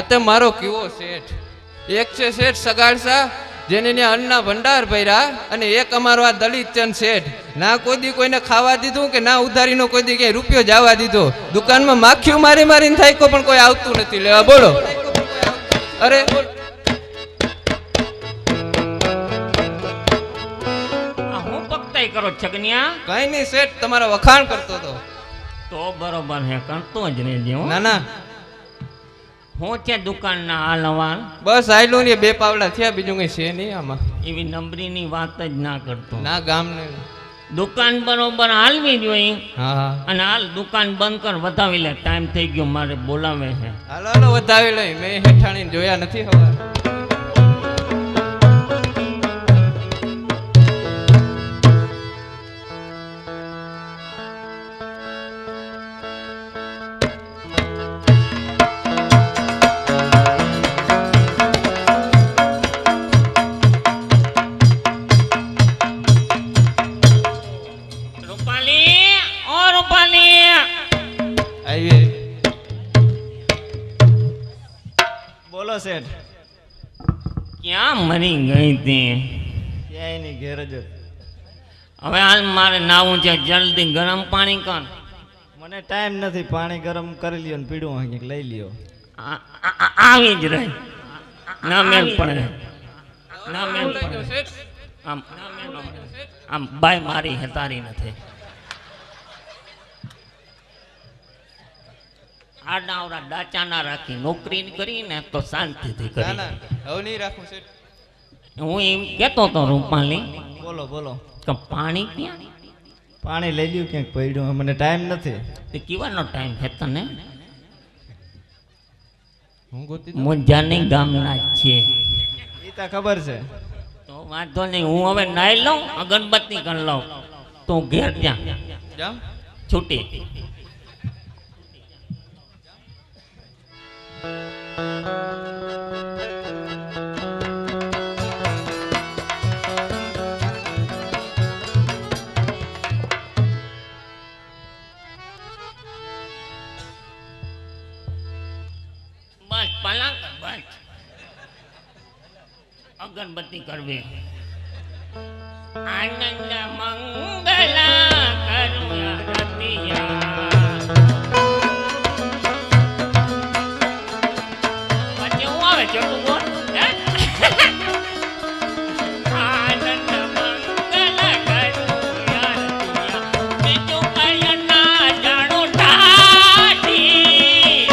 આ તો મારો કેવો શેઠ એક છે શેઠ સગાડસા જેને ત્યાં અન્નના ભંડાર ભર્યા અને એક અમારો આ દલિત ચંદ શેઠ ના કોઈ દી કોઈને ખાવા દીધું કે ના ઉધારીનો કોઈ દી ક્યાંય રૂપિયો જવા દીધો દુકાનમાં માખીઓ મારી મારીને થાય કોઈ પણ કોઈ આવતું નથી લેવા બોલો અરે હું પકતાઈ કરો છગનિયા કઈ નહીં શેઠ તમારા વખાણ કરતો હતો તો બરોબર હે કરતો જ રહેજે હો. ના ના હું છે દુકાનના હાલ હવાલ બસ આયલું ને બે પાવડા થયા બીજું કઈ છે નહીં આમાં એવી નંબરીની વાત જ ના કરતો ના ગામ ને દુકાન બરોબર હાલવી જોઈએ હા હા અને હાલ દુકાન બંધ કર વધાવી લે ટાઈમ થઈ ગયો મારે બોલાવે છે હાલો હાલો વધાવી લઈ મેં હેઠાણી જોયા નથી હવે બોલો શેઠ ક્યાં મરી ગઈ તી ક્યાંય નહીં ઘેર જ હવે હાલ મારે નાવું છે જલ્દી ગરમ પાણી કર મને ટાઈમ નથી પાણી ગરમ કરી લ્યો ને પીડું કંઈક લઈ લ્યો આવી જ રહી ના મેલ પડે ના મેલ પડે આમ આમ બાય મારી હેતારી નથી આડાવડા ડાચા ના રાખી નોકરી કરીને તો શાંતિથી ના કરી ના હવે નહીં રાખું શેઠ હું એમ કેતો તો રૂપાલી બોલો બોલો કે પાણી ક્યાં પાણી લઈ લ્યો ક્યાંક પડ્યું મને ટાઈમ નથી તે કેવાનો ટાઈમ છે તને હું ગોતી મુંજાની ગામના જ છે એ તો ખબર છે તો વાંધો નહીં હું હવે નાઈ લઉં અગરબત્તી કરી લઉં તો ઘેર જા જામ છૂટી બસ પલાંગ કર બસ અગરબત્તી કરવી આનંદ મંગલા કર્મ રતિયા પછી હું આવે છે તું બોલ હે? આનંદ મંગલા કર્મ રતિયા બીજું કઈ ના જાણો ઠાઠી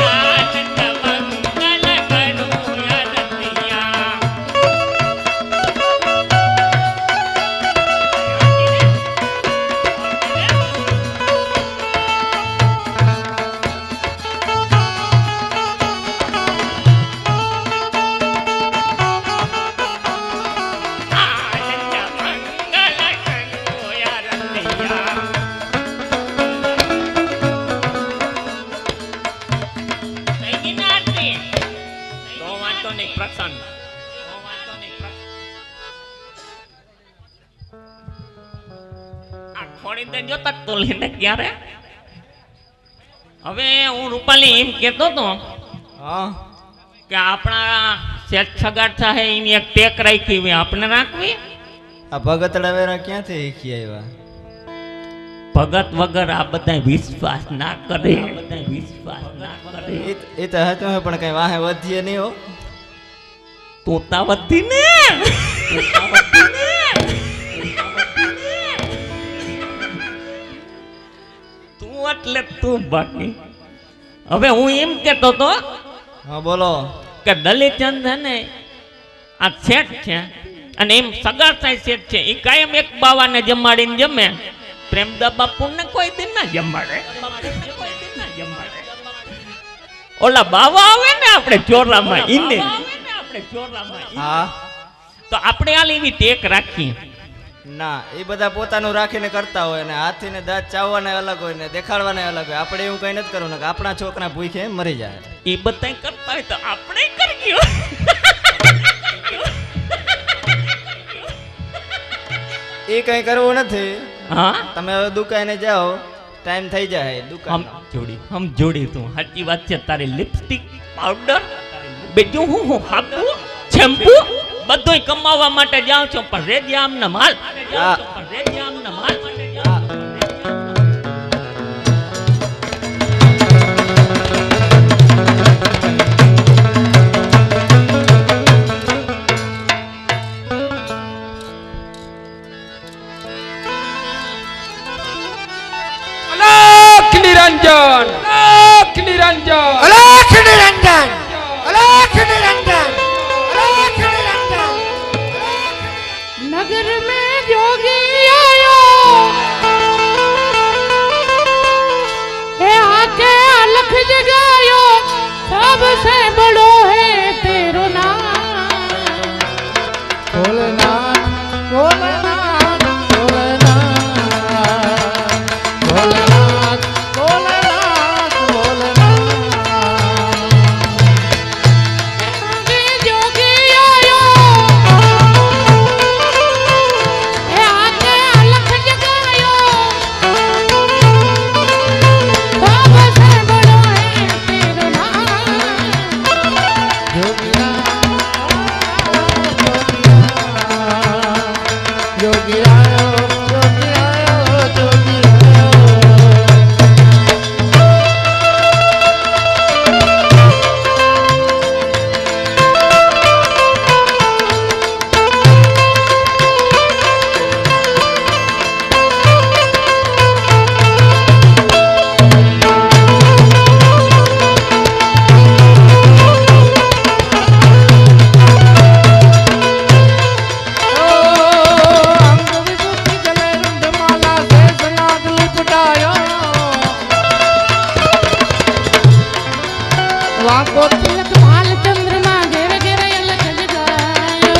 આનંદ મંગલા કર્મ રતિયા હવે હું રૂપાલી એમ કેતો તો હા કે આપણા શેઠ છગાડતા હે એની એક ટેક રાખી હોય આપણે રાખવી આ ભગતડા વેરા ક્યાંથી શીખી આવ્યા ભગત વગર આ બધા વિશ્વાસ ના કરે વિશ્વાસ ના કરે એ તો હતું હે પણ કઈ વાહે વધીએ નહીં હો તું તા વધી ને તું એટલે તું બાકી હવે હું એમ કેતો તો હા બોલો કે દલિતચંદ છે ને આ શેઠ છે અને એમ સગાતા શેઠ છે એ કાયમ એક બાવાને જમાડીને જમે પ્રેમદા બાપુને કોઈ દિન ના જમાડે ઓલા બાવા આવે ને આપણે ચોરામાં ઈને હા તો આપણે હાલ એવી ટેક રાખીએ ના એ બધા પોતાનું રાખીને કરતા હોય ને હાથીને દાંત ચાવવાના અલગ હોય ને દેખાડવાના અલગ હોય આપણે એવું કઈ નથી કરવું ને કે આપણા છોકરા ભૂખે મરી જાય એ બધા કરતા હોય તો આપણે કરીએ એ કઈ કરવું નથી હા તમે હવે દુકાને જાઓ ટાઈમ થઈ જાય દુકાન હમ જોડી તું સાચી વાત છે તારી લિપસ્ટિક પાવડર બીજું હું હાબુ શેમ્પુ બધુંય કમાવા માટે જાઉં છું પણ રેડિયામના માલ રેડિયામના માલ અલખ નિરંજન અલખ નિરંજન અલખ નિરંજન અલખ નિરંજન અલખ નિરંજન नगर में जोगी आयो है आके अलख जगायो सबसे बड़ो है तेरो नाम भोलेनाथ भोलेनाथ भोलेनाथ भोलेनाथ भोलेनाथ भोलेनाथ जोगी आयो है आके अलख जगायो सबसे बड़ो है तेरो नाम योगी आयो योगी आयो योगी आयो वाको तिलक भाल चंद्रमा घेर घेर अलख जगायो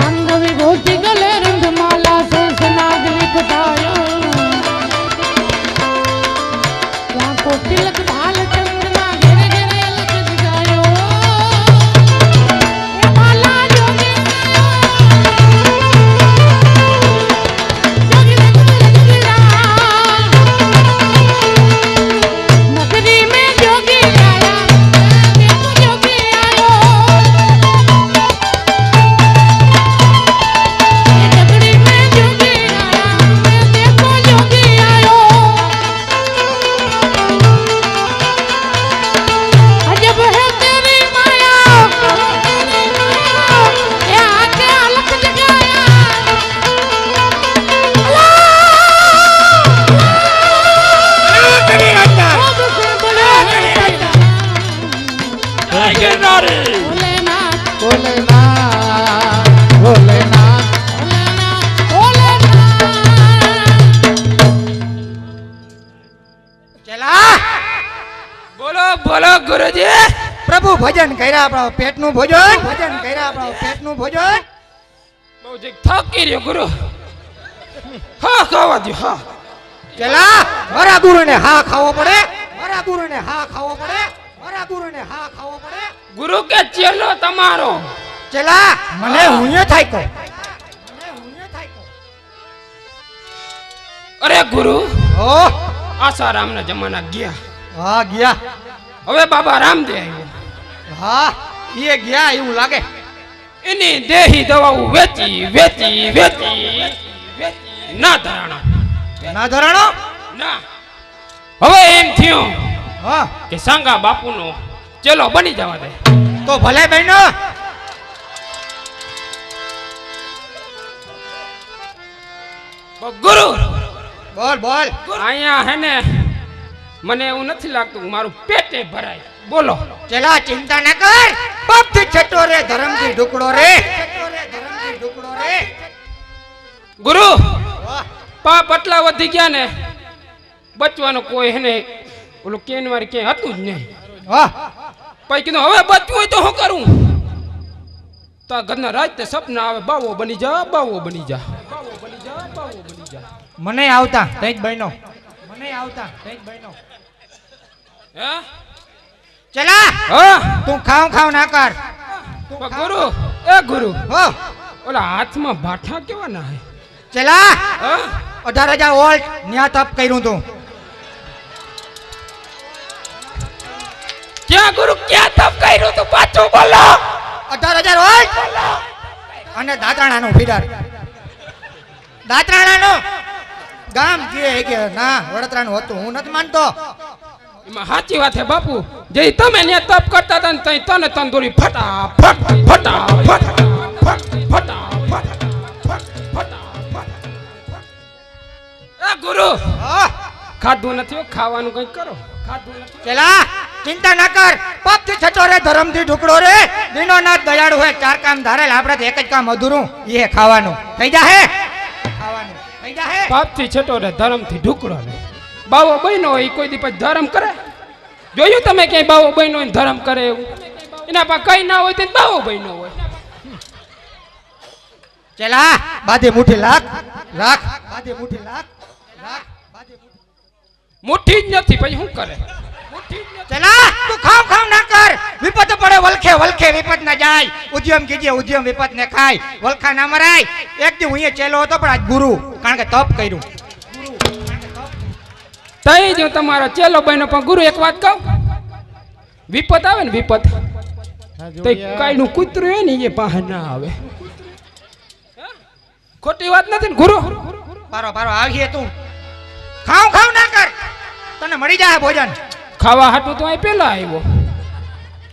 अंग विभूति गले रंग माला शेष नाग लिपटायो वाको तिलक भाल चंद्रमा घेर घेर अलख जगायो ए माला जोगी जोगी जोगी नगरी में जोगी आया देखो जोगी आयो ये नगरी में जोगी आया देखो जोगी आयो अजब है तेरी माया ये आके अलख जगाया सबसे बड़ा है भोलेनाथ भोलेनाथ भोलेनाथ भोलेनाथ चला બોલો બોલો ગુરુજી પ્રભુ ભજન કર્યા આપણો પેટનું ભોજન ભજન કર્યા આપણો પેટનું ભોજન બહુ જ થાકી રહ્યો ગુરુ હા ખાવા દો હા ચલા મારા ગુરુને હા ખાવો પડે મારા ગુરુને હા ખાવો પડે મારા ગુરુને હા ખાવો પડે ગુરુ કે ચેલો તમારો ચલા મને હુંય થાય કો મને હુંય થાય કો અરે ગુરુ ઓ આસારામના જમાના ગયા હા ગયા હવે બાબા રામદેવ આવ્યો હા એ ગયા એવું લાગે એની દેહી દવાઓ વેચી વેચી વેચી વેચી ના ધરાણા ના ધરાણો ના હવે એમ થયું હા કે સાંગા બાપુનો ચેલો બની જવા દે તો ભલે બહેનો ગુરુ બોલ બોલ અહીંયા હે ને મને એવું નથી લાગતું મારું પેટે ભરાય બોલો ચલા ચિંતા ન કર પાપથી છટો રે ધર્મથી ઢુકડો રે છટો રે ધર્મથી ઢુકડો રે ગુરુ વાહ પાપ આટલા વધી ગયા ને બચવાનો કોઈ હે ને ઓલું કેનવાર ક્યાંય હતું જ નહીં વાહ પછી કીધું હવે બચવું હોય તો શું કરું તો આ ઘરના રાત તે સપના આવે બાવો બની જા બાવો બની જા બાવો બની જા બાવો બની જા મને આવતા તેજ બહેનો મને આવતા તેજ બહેનો હે ચલા હા તું ખાવ ખાવ ના કર પણ ગુરુ એ ગુરુ હો ઓલા હાથમાં ભાઠા કેવા ના હે ચલા હા 18,000 વોલ્ટ ન્યા તપ કર્યું તું ક્યાં ગુરુ ક્યાં તપ કર્યું તું પાછું બોલો 18,000 હોય અને દાંતરાણાનું ફીડર દાંતરાણાનું ગામ કે ના વડોદરાનું હતું હું નથી માનતો એમાં સાચી વાત છે બાપુ જે તમે ને તપ કરતા હતા ને તઈ તને તંદુરી ફટાફટ ફટાફટ ફટાફટ એ ગુરુ હા ખાધું નથી હો, ખાવાનું કઈ કરો ખાધું નથી ચલા ચિંતા ના કર પગથી છટો રે ધરમથી ઢુકડો રે દીનોનાથ દયાળુ હોય 4 કામ ધારેલ આપણે તો એક જ કામ અધૂરું એ ખાવાનું થઈ જાહે ખાવાનું થઈ જાહે પાપથી છેટો રે ધર્મથી ઢુકડો ને બાવો બહેનો હોય ઈ કોઈ દી પછી ધર્મ કરે જોયું તમે ક્યાંય બાવો બહેનો હોય ને ધર્મ કરે એવું એના પાસે કઈ ના હોય તો બાવો બહેનો હોય ચલા બાધી મુઠ્ઠી રાખ બાધી મુઠ્ઠી રાખ બાધી મુઠ્ઠી જ નથી પછી શું કરે મુઠ્ઠી જ નથી. ચલા તું ખાવ ના કર વિપત પડે વલખે વિપત ના જાય ઉદ્યમ કીજે ઉદ્યમ વિપત ને ખાય વલખા ના મરાય એક દી હું અહીંયા ચેલો હતો પણ આજ ગુરુ કારણ કે તપ કર્યું તઈ જો તમારો ચેલો બહેનો પણ ગુરુ એક વાત કહું વિપત આવે ને વિપત તો કાઈનું કૂતરું હોય ને એ પાસે ના આવે ખોટી વાત નથી ને ગુરુ પારો આવીએ તું ખાવ ના કર તને મળી જાય ભોજન ખાવા હાટું તો અહીં પેલા આવ્યો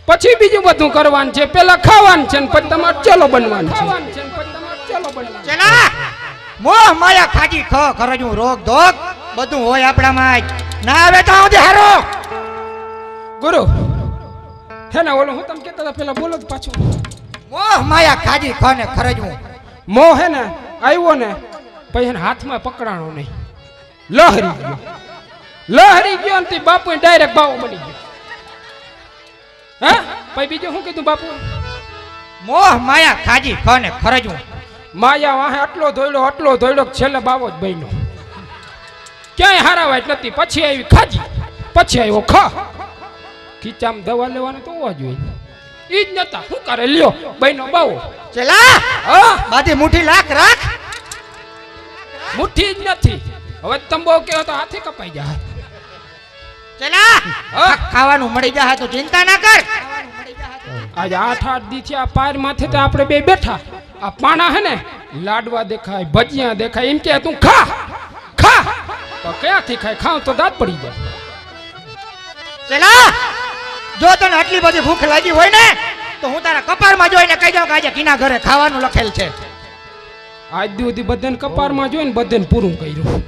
પછી બીજું બધું કરવાનું છે પેલા ખાવાનું છે ને પછી તમારે ચલો બનવાનું છે ચલા મોહ માયા ખાજી ખરજું રોગ ધોગ બધું હોય આપણામાં જ. ના આવે તો આવજે હારો ગુરુ હે ને ઓલો હું તમે કહેતા હતા પેલા બોલો જ પાછું મોહ માયા ખાજી ને ખરજવું મોહ હે ને આવ્યો ને પછી એને હાથમાં પકડાણો નહીં લહરી ગયો ને તે બાપુ ડાયરેક્ટ બાવો બની ગયો હે પછી બીજું શું કીધું બાપુ મોહ માયા ખાજી ને ખરજવું માયા વાહે આટલો ધોયડો છેલ્લે બાવો જ બન્યો ક્યાંય હારાવાય નથી પછી આવી ખાજી પછી આવ્યો ખા ખીચામાં દવા લેવાનું તો હોવા જોઈએ ઈ જ નતા શું કરે લ્યો બહેનો બાવો ચલા હા બાધી મુઠ્ઠી રાખ મુઠ્ઠી જ નથી હવે તમે બહુ કહો તો હાથે કપાઈ જાય ચલા હા. ખાવાનું મળી જાય તો ચિંતા ના કર આજે 8 દી થયા પાર માથે તો આપણે બે બેઠા આ પાણા હે ને લાડવા દેખાય ભજીયા દેખાય એમ કે તું ખા તો ક્યાંથી ખાય ખાવ તો દાંત પડી જાય ચલા જો તને આટલી બધી ભૂખ લાગી હોય ને તો હું તારા કપારમાં જોઈને કહી દઉં કે આજે કિના ઘરે ખાવાનું લખેલ છે આજ સુધી બધાને કપારમાં જોઈને બધાને પૂરું કર્યું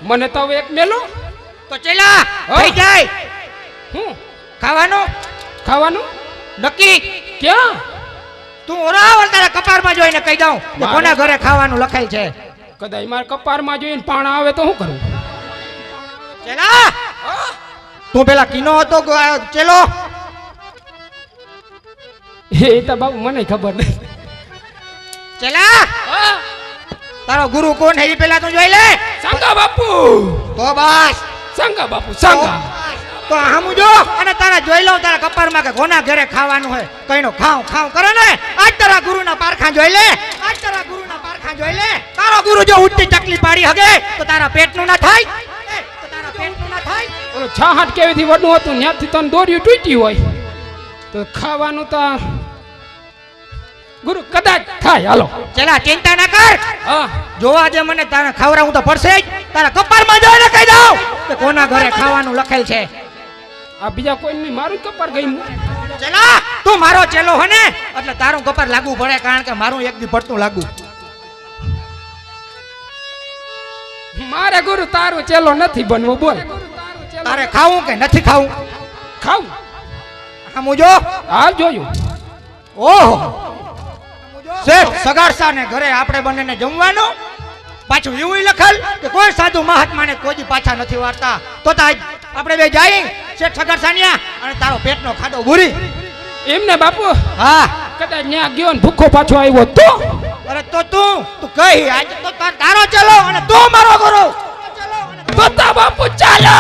મને તો હવે એક મેલો તો ચલા હા. થઈ જાય હું ખાવાનું નક્કી ક્યાં તું ઓરાવલ તારા કપારમાં જોઈને કહી દઉં કે મારે- કોના ઘરે ખાવાનું લખેલ છે કદાચ મારા કપારમાં જોઈને પાણા આવે તો શું કરવું ચલા તું પેલા કિનો હતો ચેલો એ તો બાબુ મને ખબર નહીં ચલા તારો ગુરુ કોણ હે એ પેલા તું જોઈ લે સંગા બાપુ તો બસ સંગા બાપુ સંગા તો હામું જો અને તારા જોઈ લઉં તારા કપારમાં કે કોના ઘરે ખાવાનું હોય કઈનો ખાવ કરે ને આજ તારા ગુરુના પારખા જોઈ લે તારો ગુરુ જો ઉઠતી ચકલી પાડી હગે તો તારા પેટનું ના થાય ઓલો છાહટ કેવીથી વડું હતું ત્યાંથી તને દોર્યું તૂટી હોય તો ખાવાનું તો ગુરુ કદાચ થાય હાલો ચલા ચિંતા ના કર હા જોવા દે મને તારા ખવડાવું તો પડશે જ તારા કપારમાં જોઈને કહી દઉં કે કોના ઘરે ખાવાનું લખેલ છે આ બીજા કોઈ નહીં મારું કપાર ગઈ ચલા તું મારો ચેલો હે ને એટલે તારું કપાર લાગુ પડે કારણ કે મારું એક દી પડતું લાગુ મારે ગુરુ તારું ચેલો નથી બનવો બોલ તારે ખાવું કે નથી ખાવું ખાવ હામું જો હાલ જોયું ઓહો શેઠ સગાડસા ને ઘરે આપણે બંનેને જમવાનું પાછું એવું લખેલ કે કોઈ સાધુ મહાત્માને કોઈ દી પાછા નથી વારતા તો આજ આપણે બે જાય શેઠ સગાડસા ન્યા અને તારો પેટનો ખાડો બુરી એમને બાપુ હા કદાચ ન્યા ગયો ને ભૂખો પાછો આવ્યો તો અરે તો તું કહી આજ તો તારો ચલો અને તું મારો ગુરુ તો તા બાપુ ચાલો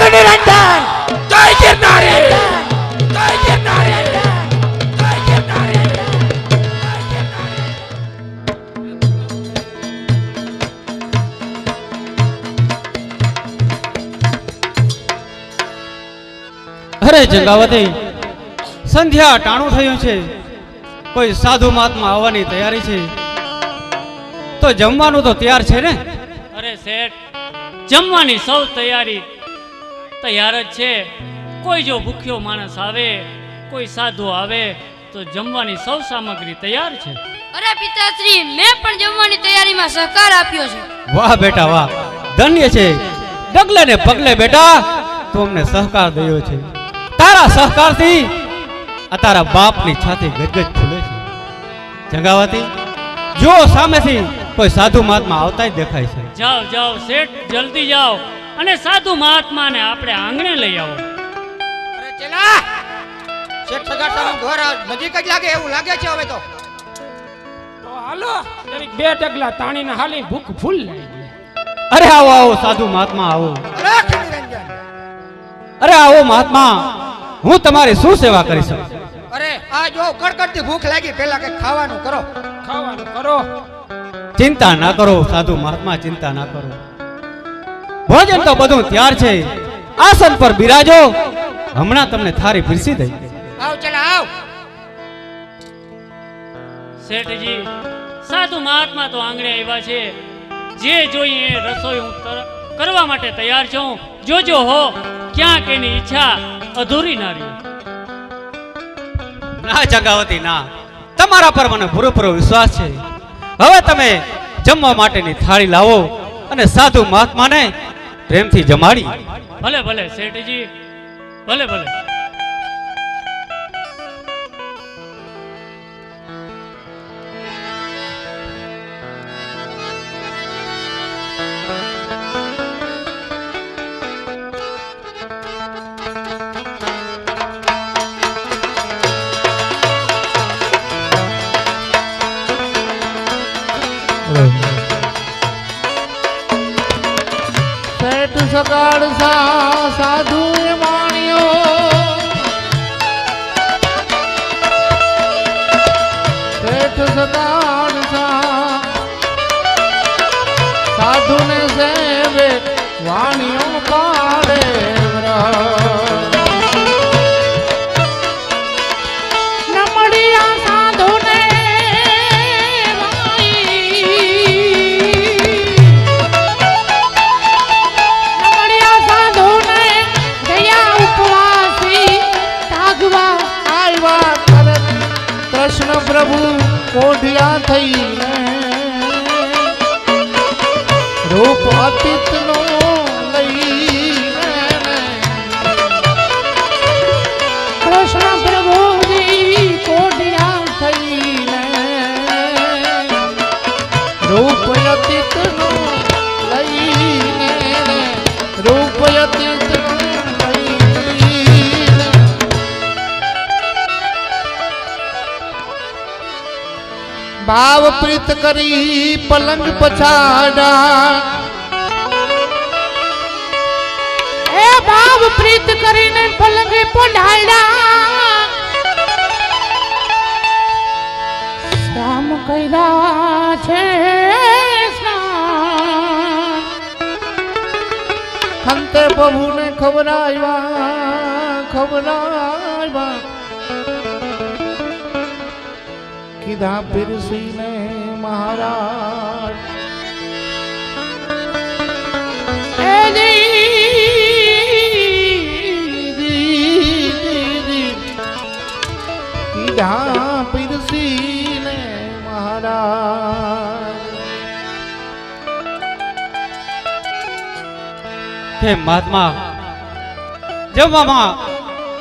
નિરંજન જય ગિરનારી જય ગિરનારી જય ગિરનારી અરે અરે જંગાવતી, સંધ્યા ટાણું થયું છે, કોઈ સાધુ મહાત્મા આવવાની તૈયારી છે, તો જમવાનું તો તૈયાર છે ને? અરે શેઠ, જમવાની સૌ તૈયાર જ છે. કોઈ જો ભૂખ્યો માણસ આવે, કોઈ સાધુ આવે તો જમવાની સૌ સામગ્રી તૈયાર છે. અરે પિતાશ્રી, મેં પણ જમવાની તૈયારીમાં સહકાર આપ્યો છે. વાહ બેટા વાહ, ધન્ય છે. ડગલે ને પગલે બેટા તું અમને સહકાર દયો છે. તારા સહકારથી આ તારા બાપની છાતી ગજગજ ફૂલે છે. જંગાવતી, જો સામેથી કોઈ સાધુ મહાત્મા આવતા જ દેખાય છે. જાઓ જાઓ શેઠ, જલ્દી જાઓ અને સાધુ મહાત્માને આપણે આંગણે લઈ આવો. અરે ચેલા, શેઠ સગાડસાનું ઘર નજીક જ લાગે એવું લાગે છે હવે તો. તો હાલો જરીક બે ડગલા તાણીને હાલી ભૂખ ફૂલ લાગી ગઈ. અરે આવો આવો સાધુ મહાત્મા આવો. અરે નિરંજન, અરે આવો મહાત્મા, હું તમારી શું સેવા કરી શકું? અરે આ જો કડકડતી ભૂખ લાગી, પહેલા કઈ ખાવાનું કરો. ખાવાનું કરો. ચિંતા ના કરો સાધુ મહાત્મા, ચિંતા ના કરો. ભોજન તો બધું તૈયાર છે. આસન પર બિરાજો, હમણાં તમને થાળી પીરસી દઈ. આવ ચલા આવ. શેઠજી, સાધુ મહાત્મા તો આંગણે આવ્યા છે. જે જોઈએ એ રસોઈ હું કરવા માટે તૈયાર છું. જોજો હો, ક્યાંક એની ઈચ્છા અધૂરી ના રહી. ના જંગાવતી ના, તમારા પર મને પૂરેપૂરો વિશ્વાસ છે. હવે તમે જમવા માટેની થાળી લાવો અને સાધુ મહાત્માને પ્રેમથી જમાડી. ભલે ભલે શેઠજી, ભલે ભલે. શેઠ સગાડસા સાધુ એ માણ્યો, શેઠ સગાડસા સાધુ ને સેવે વાણિયો કાઢે નમડિયા સાધુ ને કૃષ્ણ પ્રભુ કોઢિયા થઈને રૂપ અતીત નો લઈને કૃષ્ણ પ્રભુજી કોઢિયા થઈને રૂપ અતીત નો લઈને રૂપ અતીત ભાવ પ્રીત કરી પલંગ પછાડા, એ ભાવ પ્રીત કરીને પલંગે પઢાડા, શ્યામ કર્યા છે સ્નાન, ખંતે પ્રભુને ખબરાવ્યા કીધા પીરસીને મહારાજ. કીધા પીરસીને મહારાજ. કે મહાત્મા, જમવામાં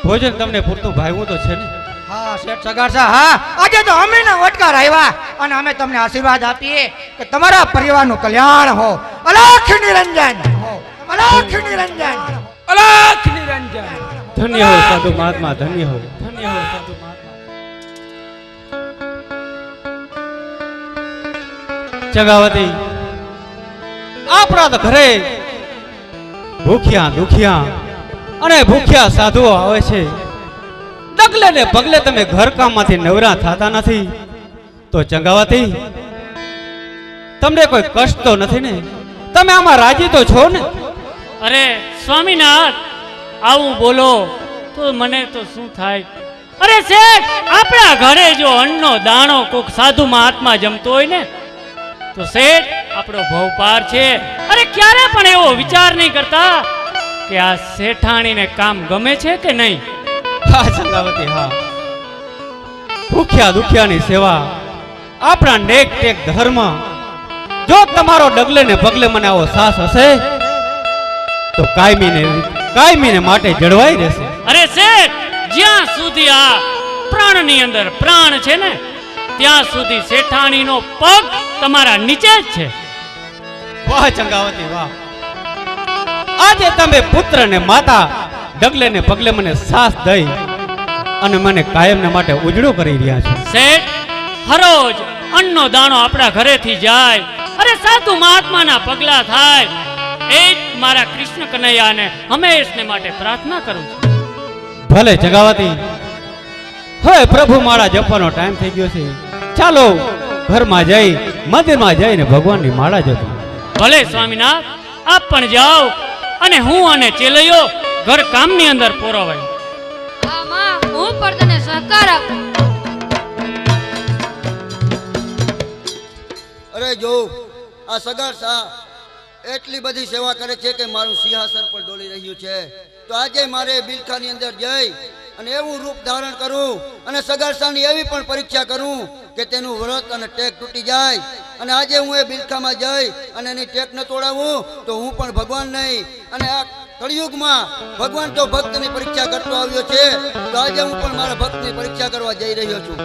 ભોજન તમને પૂરતું ભાવ્યું તો છે ને? હા શેઠ સગાડસા, હા આજે તો અમે ના વટકાર આવ્યા અને અમે તમને આશીર્વાદ આપીએ કે તમારા પરિવારનું કલ્યાણ હો. અલખ નિરંજન હો, અલખ નિરંજન, અલખ નિરંજન. ધન્ય હો સાધુ મહાત્મા, ધન્ય હો, ધન્ય હો સાધુ મહાત્મા. જંગાવતી, આપણા તો ઘરે ભૂખ્યા દુખિયા અને ભૂખ્યા સાધુઓ આવે છે. ડગલે ને પગલે તમે ઘર કામમાંથી નવરા થતા નથી, તો ચંગાવતી તમને કોઈ કષ્ટ તો નથી ને? તમે આમાં રાજી તો છો ને? અરે સ્વામીનાથ, આવું બોલો તો મને તો શું થાય? અરે શેઠ, આપણા ઘરે જો અન્નનો દાણો કોક સાધુ મહાત્મા જમતો હોય ને તો શેઠ આપણો ભવ પાર છે. અરે ક્યારે પણ એવો વિચાર નહીં કરતા કે આ શેઠાણીને કામ ગમે છે કે નહીં? હા ચંદ્રાવતી, હા. ભૂખ્યા દુખિયાની સેવા આપણા નેક ટેક ધર્મ. જો તમારો ડગલે ને પગલે મને આવો સાથ હશે તો કાયમીને માટે જળવાઈ રહેશે. અરે શેઠ, જ્યાં સુધી આ પ્રાણની અંદર પ્રાણ છે ને ત્યાં સુધી શેઠાણીનો પગ તમારા નીચે જ છે. વાહ ચંગાવતી, વાહ. આજે તમે પુત્ર ને માતા ડગલે ને પગલે મને સાથ દઈ અને મને કાયમને માટે ઉજળો કરી રહ્યા છો. શેઠ, હરોજ અન્નનો દાણો આપણા ઘરેથી જાય, અરે સાધુ મહાત્માના પગલા થાય, એ જ મારા કૃષ્ણ કનૈયાને હંમેશને માટે પ્રાર્થના કરું છું. ભલે જગાવતી, હવે પ્રભુ માળા જપવાનો ટાઈમ થઈ ગયો છે. ચાલો ઘરમાં જઈ મંદિરમાં જઈને ભગવાનની માળા જપી. ભલે સ્વામિનાથ, આપ પણ જાઓ અને હું અને ચેલૈયો ઘર કામની અંદર પોરવાય. હા માં, હું પણ તને સહકાર આપું. અરે જો આ સગાર શાહ એટલી બધી સેવા કરે છે કે મારું સિંહાસન પણ ડોલી રહ્યું છે. તો આજે મારે બિલખાની અંદર જઈ અને એવું રૂપ ધારણ કરું અને સગાર શાહની એવી પણ પરીક્ષા કરું કે તેનું વ્રત અને ટેક તૂટી જાય. અને આજે હું એ બિલખામાં જઈ અને એની ટેક ન તોડાવું તો હું પણ ભગવાન નહીં. અને આ કળિયુગમાં ભગવાન તો ભક્તની પરીક્ષા કરતો આવ્યો છે, તો આજે હું પણ મારા ભક્તની પરીક્ષા કરવા જઈ રહ્યો છું.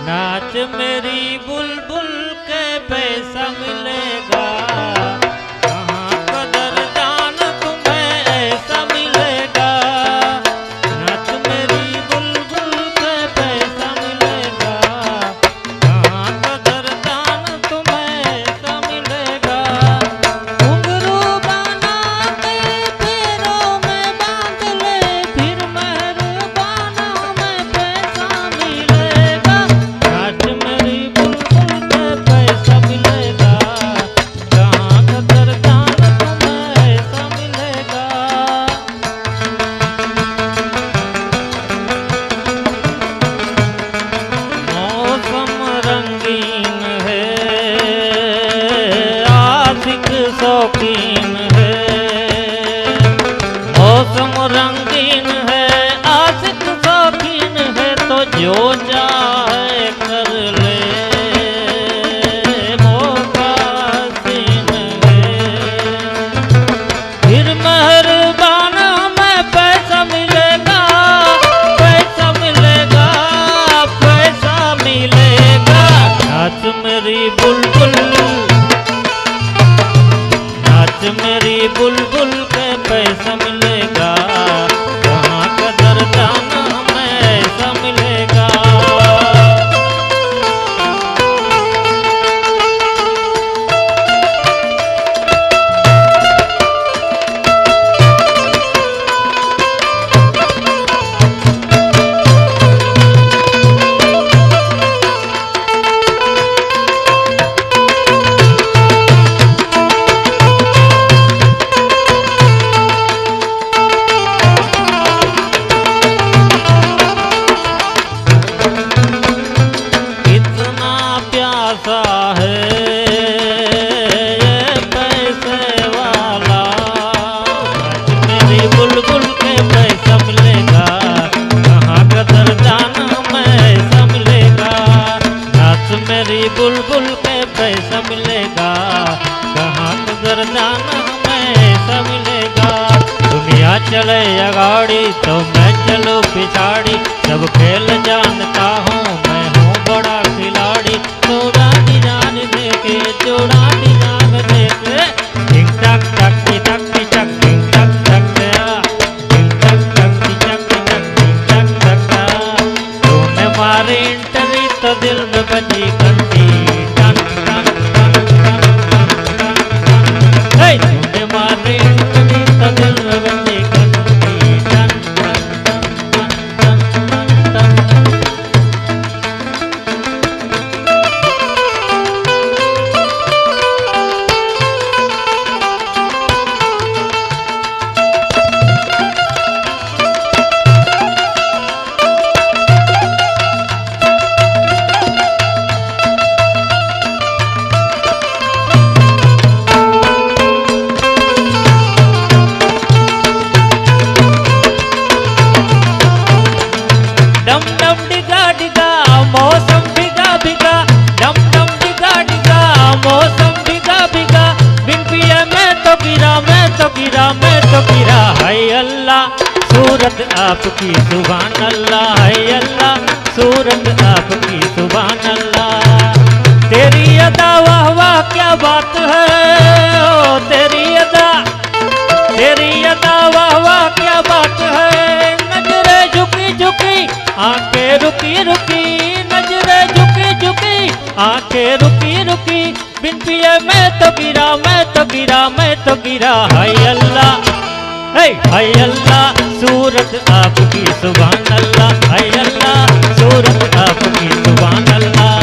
नाच मेरी बुलबुल के पैसा मिलेगा, कहाँ कदरदान तुम्हें ऐसा मिलेगा. नाच मेरी बुलबुल के पैसा मिलेगा, कहाँ कदरदान तुम्हें ऐसा मिलेगा. घुंघरू बना के पैरों में बांध ले, फिर मेहरबाना में पैसा मिलेगा. नाच मेरी बुलबुल के पैसा मिलेगा, कहाँ कदरदान तुम्हें ऐसा मिलेगा. मौसम रंगीन है, आशिक शौकीन है. मौसम रंगीन है, आशिक शौकीन है, तो जो चाहे कर ले. मौका हसीन है, फिर मेहरबाना में पैसा मिलेगा, पैसा मिलेगा, पैसा मिलेगा. नाच मेरी बुलबुल, नाच मेरी बुलबुल के पैसा मिलेगा, कहाँ कदरदान हमें ऐसा मिलेगा. कितना प्यासा है ये पैसे वाला. मेरी बुलबुल के पैसा मिलेगा, कहाँ कदरदान हमें ऐसा मिलेगा. नाच मेरी बुलबुल के पैसा मिलेगा, कहाँ कदरदान हमें ऐसा मिलेगा. दुनिया चले अगाड़ी तो मैं चलूं पिछाड़ी, सब खेल जानता हूँ मैं हूँ बड़ा खिलाड़ी. चौड़ानी जान देखे, चौड़ानी जान देखे, टिक टक टक टक टक टिक टक टक टिक टक टक टक टक टिक टक टक. तूने मारी इंटरी तो दिल में बजी घंटी, टन टन टन टन टन टन टन. हे तूने मारी इंटरी तो दिल में बजी घंटी, टन टन टन टन टन टन टन. सूरत आपकी सुभान अल्लाह है अल्लाह, सूरत आपकी सुभान अल्लाह। तेरी अदा वाह वाह क्या बात है, ओ तेरी अदा वाह वाह क्या बात है। नजरे झुकी झुकी आंखें रुकी रुकी, नजरे झुकी झुकी आंखें रुकी रुकी। बिन पिए मैं तो गिरा, मैं तो गिरा, मैं तो गिरा। हाय अल्लाह, हाय अल्लाह, सूरत आपकी सुभान अल्लाह। हाय अल्लाह, सूरत आपकी सुभान अल्लाह।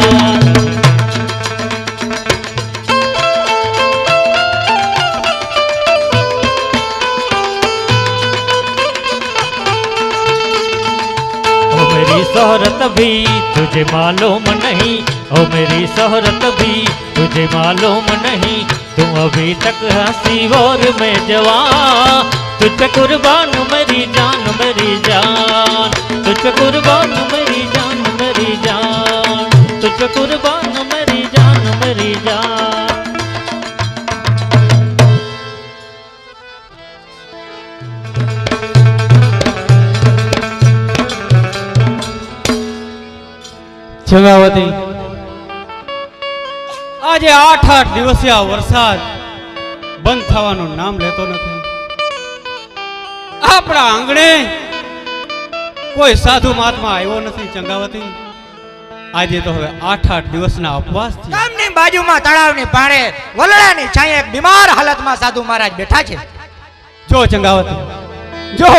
मेरी शोहरत भी तुझे मालूम नहीं, ओ मेरी शोहरत भी तुझे मालूम नहीं। तुम अभी तक हंसी और मैं जवान, तुझ पे कुर्बान मेरी जान, मेरी जान। तुझ पे कुर्बान मेरी जान, मेरी जान। तुझ पे कुर्बान मेरी जान, मेरी जान। જંગાવતી, આજે 8 દિવસે આ વરસાદ બંધ થવાનું નામ લેતો નથી. આપણા આંગણે કોઈ સાધુ મહાત્મા આવ્યો નથી. ચંગાવતી, આજે તો હવે 8 દિવસના ઉપવાસ છે. ગામની બાજુમાં તળાવની પાળે વલડાની છાંયે એક બીમાર હાલતમાં સાધુ મહારાજ બેઠા છે. જો ચંગાવતી, જો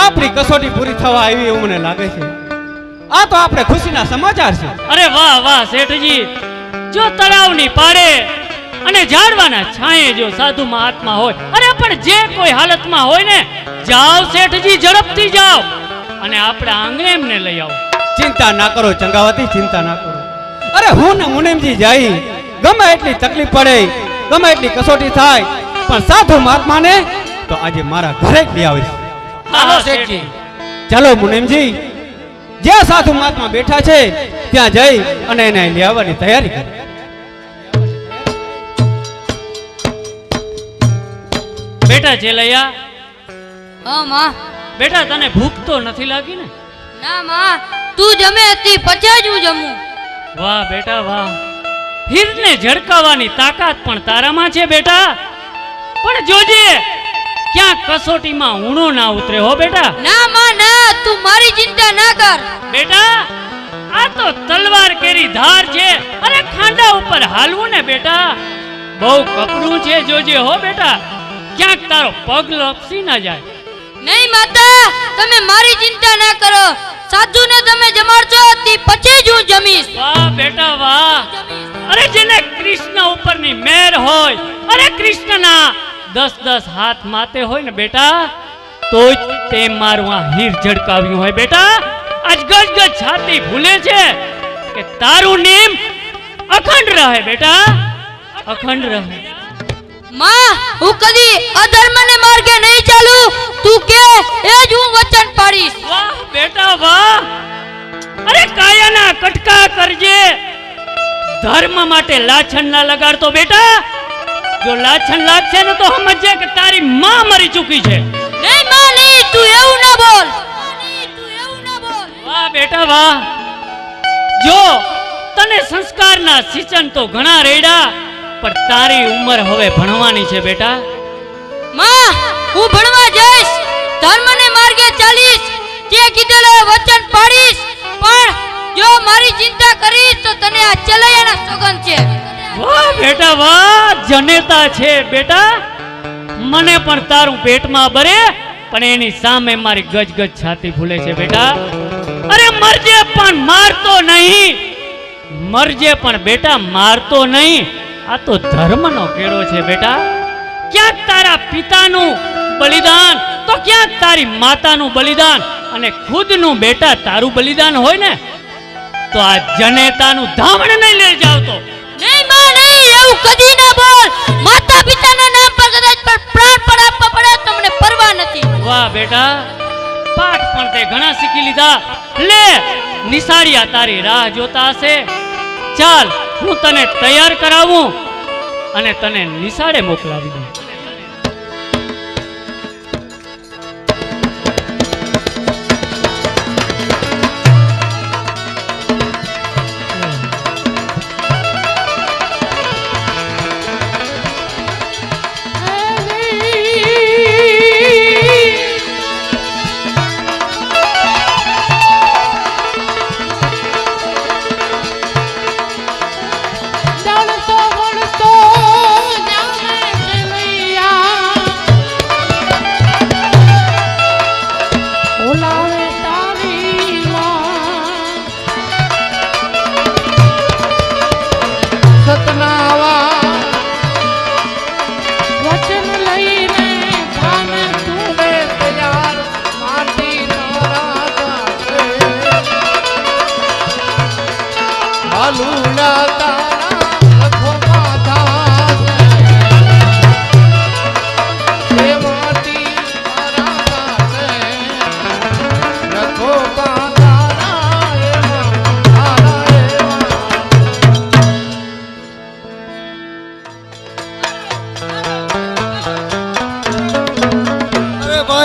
આપણી કસોટી પૂરી થવા આવી એવું મને લાગે છે. આ તો આપણે ખુશીના સમાચાર છે. અરે વાહ વાહ શેઠજી, જો તળાવની પાળે અને ઝાડવાના છાંયે જો સાધુ મહાત્મા હોય, અરે પણ જે કોઈ હાલતમાં હોય ને, જાઓ શેઠજી, ઝડપથી જાઓ અને આપણા આંગણે એમને લઈ આવો. ચિંતા ના કરો ચંગાવતી, ચિંતા ના કરો. અરે હું ને મુનેમજી જાય, ગમે એટલી તકલીફ પડે, ગમે એટલી કસોટી થાય, પણ સાધુ મહાત્માને તો આજે મારા ઘરે જ લઈ આવીશ. હાલો શેઠજી. ચાલો મુનેમજી, જ્યાં સાધુ મહાત્મા બેઠા છે ત્યાં જઈ અને એને લઈ આવવાની તૈયારી કરી. બેટા જેલૈયા, હા માં. બેટા તને ભૂખ તો નથી લાગી ને? ના માં, તું જમે હતી પછી જ હું જમું. વાહ બેટા વાહ, હીરને ઝડકાવવાની તાકાત પણ તારામાં છે બેટા. પણ જોજે ક્યાં કસોટીમાં ઊણો ના ઉતરે હો બેટા. ના માં ના, તું મારી ચિંતા ના કર. બેટા આ તો તલવાર કેરી ધાર છે, અરે ખાંડા ઉપર હાલવું ને બેટા બહુ કપડું છે. જોજે હો બેટા, ક્યાંક તારો પગ લપસી ના જાય. નહીં માતા, તમે મારી ચિંતા ના કરો. સાધુને તમે જમાડશો તે પછી જ હું જમીશ. વાહ બેટા વાહ. અરે જેને કૃષ્ણ ઉપરની મેર હોય, અરે કૃષ્ણના 10 હાથ માથે હોય ને બેટા, તો જ તે મારું આ હીર ઝડકાવ્યું હોય બેટા. આજ ગજ છાતી ભૂલે છે કે તારું નેમ અખંડ રહે બેટા, અખંડ રહે. માં, હું કદી અધર્મને માર્ગે નહીં ચાલું. તું કે એ જ હું વચન પાડીશ. વાહ બેટા વાહ. અરે કાયાના કટકા કરજે, ધર્મ માટે લાછન ના લગાડતો બેટા. જો લાછન લાગશે ને તો સમજજે કે તારી માં મરી ચૂકી છે. નહીં માં નહીં, તું એવું ના બોલ. વાહ બેટા વાહ. જો તને સંસ્કારના સિંચન તો ઘણા રેડા, પણ તારી ઉંમર હવે ભણવાની છે બેટા. માં, હું ભણવા જઈશ, ધર્મને માર્ગે ચાલીશ, તે કીધેલો વચન પાડીશ. પણ જો મારી ચિંતા કરીશ તો તને આ ચલૈયાના સોગંદ છે. વાહ બેટા વાહ, જનેતા છે બેટા. મને પણ તારું પેટમાં બરે, પણ એની સામે મારી ગજ છાતી ભૂલે છે બેટા. અરે મરજે પણ મારતો નહીં, મરજે પણ બેટા મારતો નહીં. આ તો ધર્મનો કેળો છે બેટા. ક્યાંક તારા પિતાનું બલિદાન, તો ક્યાંક તારી માતાનું બલિદાન, અને ખુદનું બેટા તારું બલિદાન હોય ને, તો આ જનેતાનું ધામણ નહીં લઈ જાવ તો. નહીં માં નહીં, એવું કદી ના બોલ. માતા પિતાના નામ પર કદાચ પ્રાણ પણ આપવા પડે તો મને પરવા નથી. વાહ બેટા, પાઠ પણ તે ઘણા શીખી લીધા. લે, નિશાળિયા તારી રાહ જોતા હશે. ચાલ, હું તને તૈયાર કરાવું અને તને નિશાળે મોકલાવી દઉં.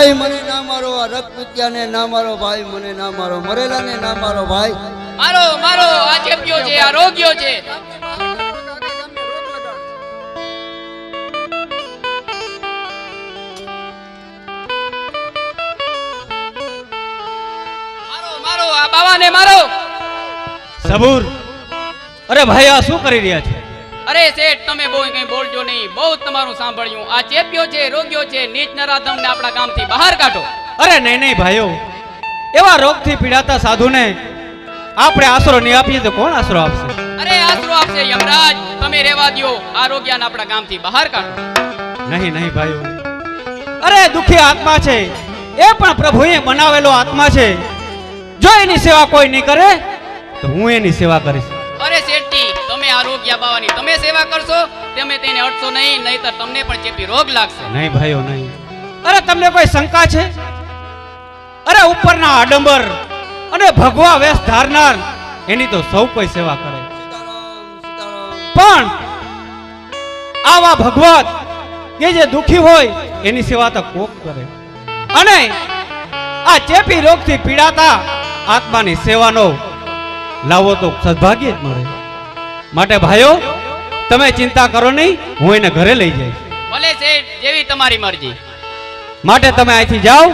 ભાઈ મને ના મારો, આ રક્તપિત્યાને ના મારો ભાઈ, મને ના મારો, મરેલાને ના મારો ભાઈ. મારો મારો આ ચેપ્યો છે, આ રોગ્યો છે. મારો મારો આ બાવાને મારો. સબૂર, અરે ભાઈ આ શું કરી રહ્યા છે? અરે શેઠ તમે બહુ કઈ બોલજો નહીં, બહુ તમારું સાંભળ્યું. આ ચેપ્યો છે, રોગ્યો છે, નીચ નરાધમને આપણા ગામથી બહાર કાઢો. અરે નહીં નહીં ભાઈઓ, એવા રોગથી પીડાતા સાધુને આપણે આશરો નહીં આપીએ તો કોણ આશરો આપશે? અરે આશરો આપશે યમરાજ. તમે રહેવા દ્યો, આ રોગ્યાને આપણા ગામથી બહાર કાઢો. નહીં નહીં ભાઈઓ, અરે દુખી આત્મા છે, એ પણ પ્રભુએ બનાવેલો આત્મા છે. જો એની સેવા કોઈ નહીં કરે તો હું એની સેવા કરીશ. અરે શેઠજી, તમે આ રોગ્યા બાવાની તમે સેવા કરશો, તમે તેને અડશો નહીં, નહીતર તમને પણ ચેપી રોગ લાગશે. નહીં ભાઈઓ નહીં. અરે તમને કોઈ શંકા છે? અરે ઉપરના આડંબર અને ભગવા વેશ ધારનાર એની તો સૌ કોઈ સેવા કરે, પણ આવા ભગવત કે જે દુખી હોય એની સેવા તો કોક કરે. અને આ ચેપી રોગથી પીડાતા આત્માની સેવાનો લાવો તો સદભાગ્ય જ મળે. માટે ભાઈઓ તમે ચિંતા કરો નહીં, હું એને ઘરે લઈ જઈશ. ભલે શેઠ, જેવી તમારી મરજી. માટે તમે અહીંથી જાઓ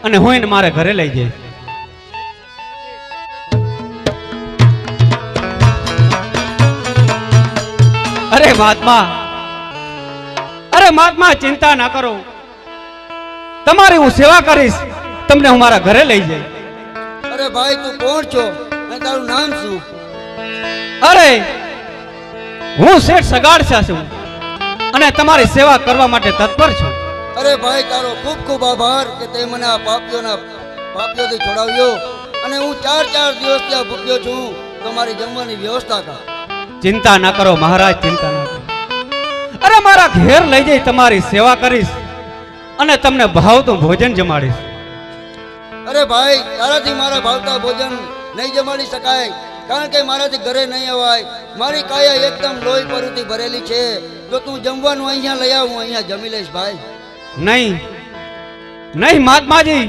અને હું એને મારે ઘરે લઈ જઈશ. અરે મહાત્મા ચિંતા ના કરો, તમારી હું સેવા કરીશ, તમને હું મારા ઘરે લઈ જઈશ. અરે ભાઈ તું કોણ છો અને તારું નામ શું? અરે હું શેઠ સગાડશા છું અને તમારી સેવા કરવા માટે તત્પર છું. અરે ભાઈ તારો ખૂબ ખૂબ આભાર કે તે મને આ પાપીઓથી છોડાવ્યો, અને હું 4 દિવસ ત્યાં ભૂખ્યો છું, તો મારી જમવાની વ્યવસ્થા કર. ચિંતા ના કરો મહારાજ, ચિંતા ના કરો. અરે મારા ઘેર લઈ જઈ તમારી સેવા કરીશ અને તમને ભાવતું ભોજન જમાડીશ. અરે ભાઈ તારાથી મારા ભાવતા ભોજન નહીં જમાડી શકાય, કારણ કે મારાથી ઘરે નહીં અવાય. મારી કાયા એકદમ લોહી પરુથી ભરેલી છે. જો તું જમવાનું અહીંયા લઈ આવ, હું અહીંયા જમી લઈશ ભાઈ. નહીં નહીં મહાત્માજી,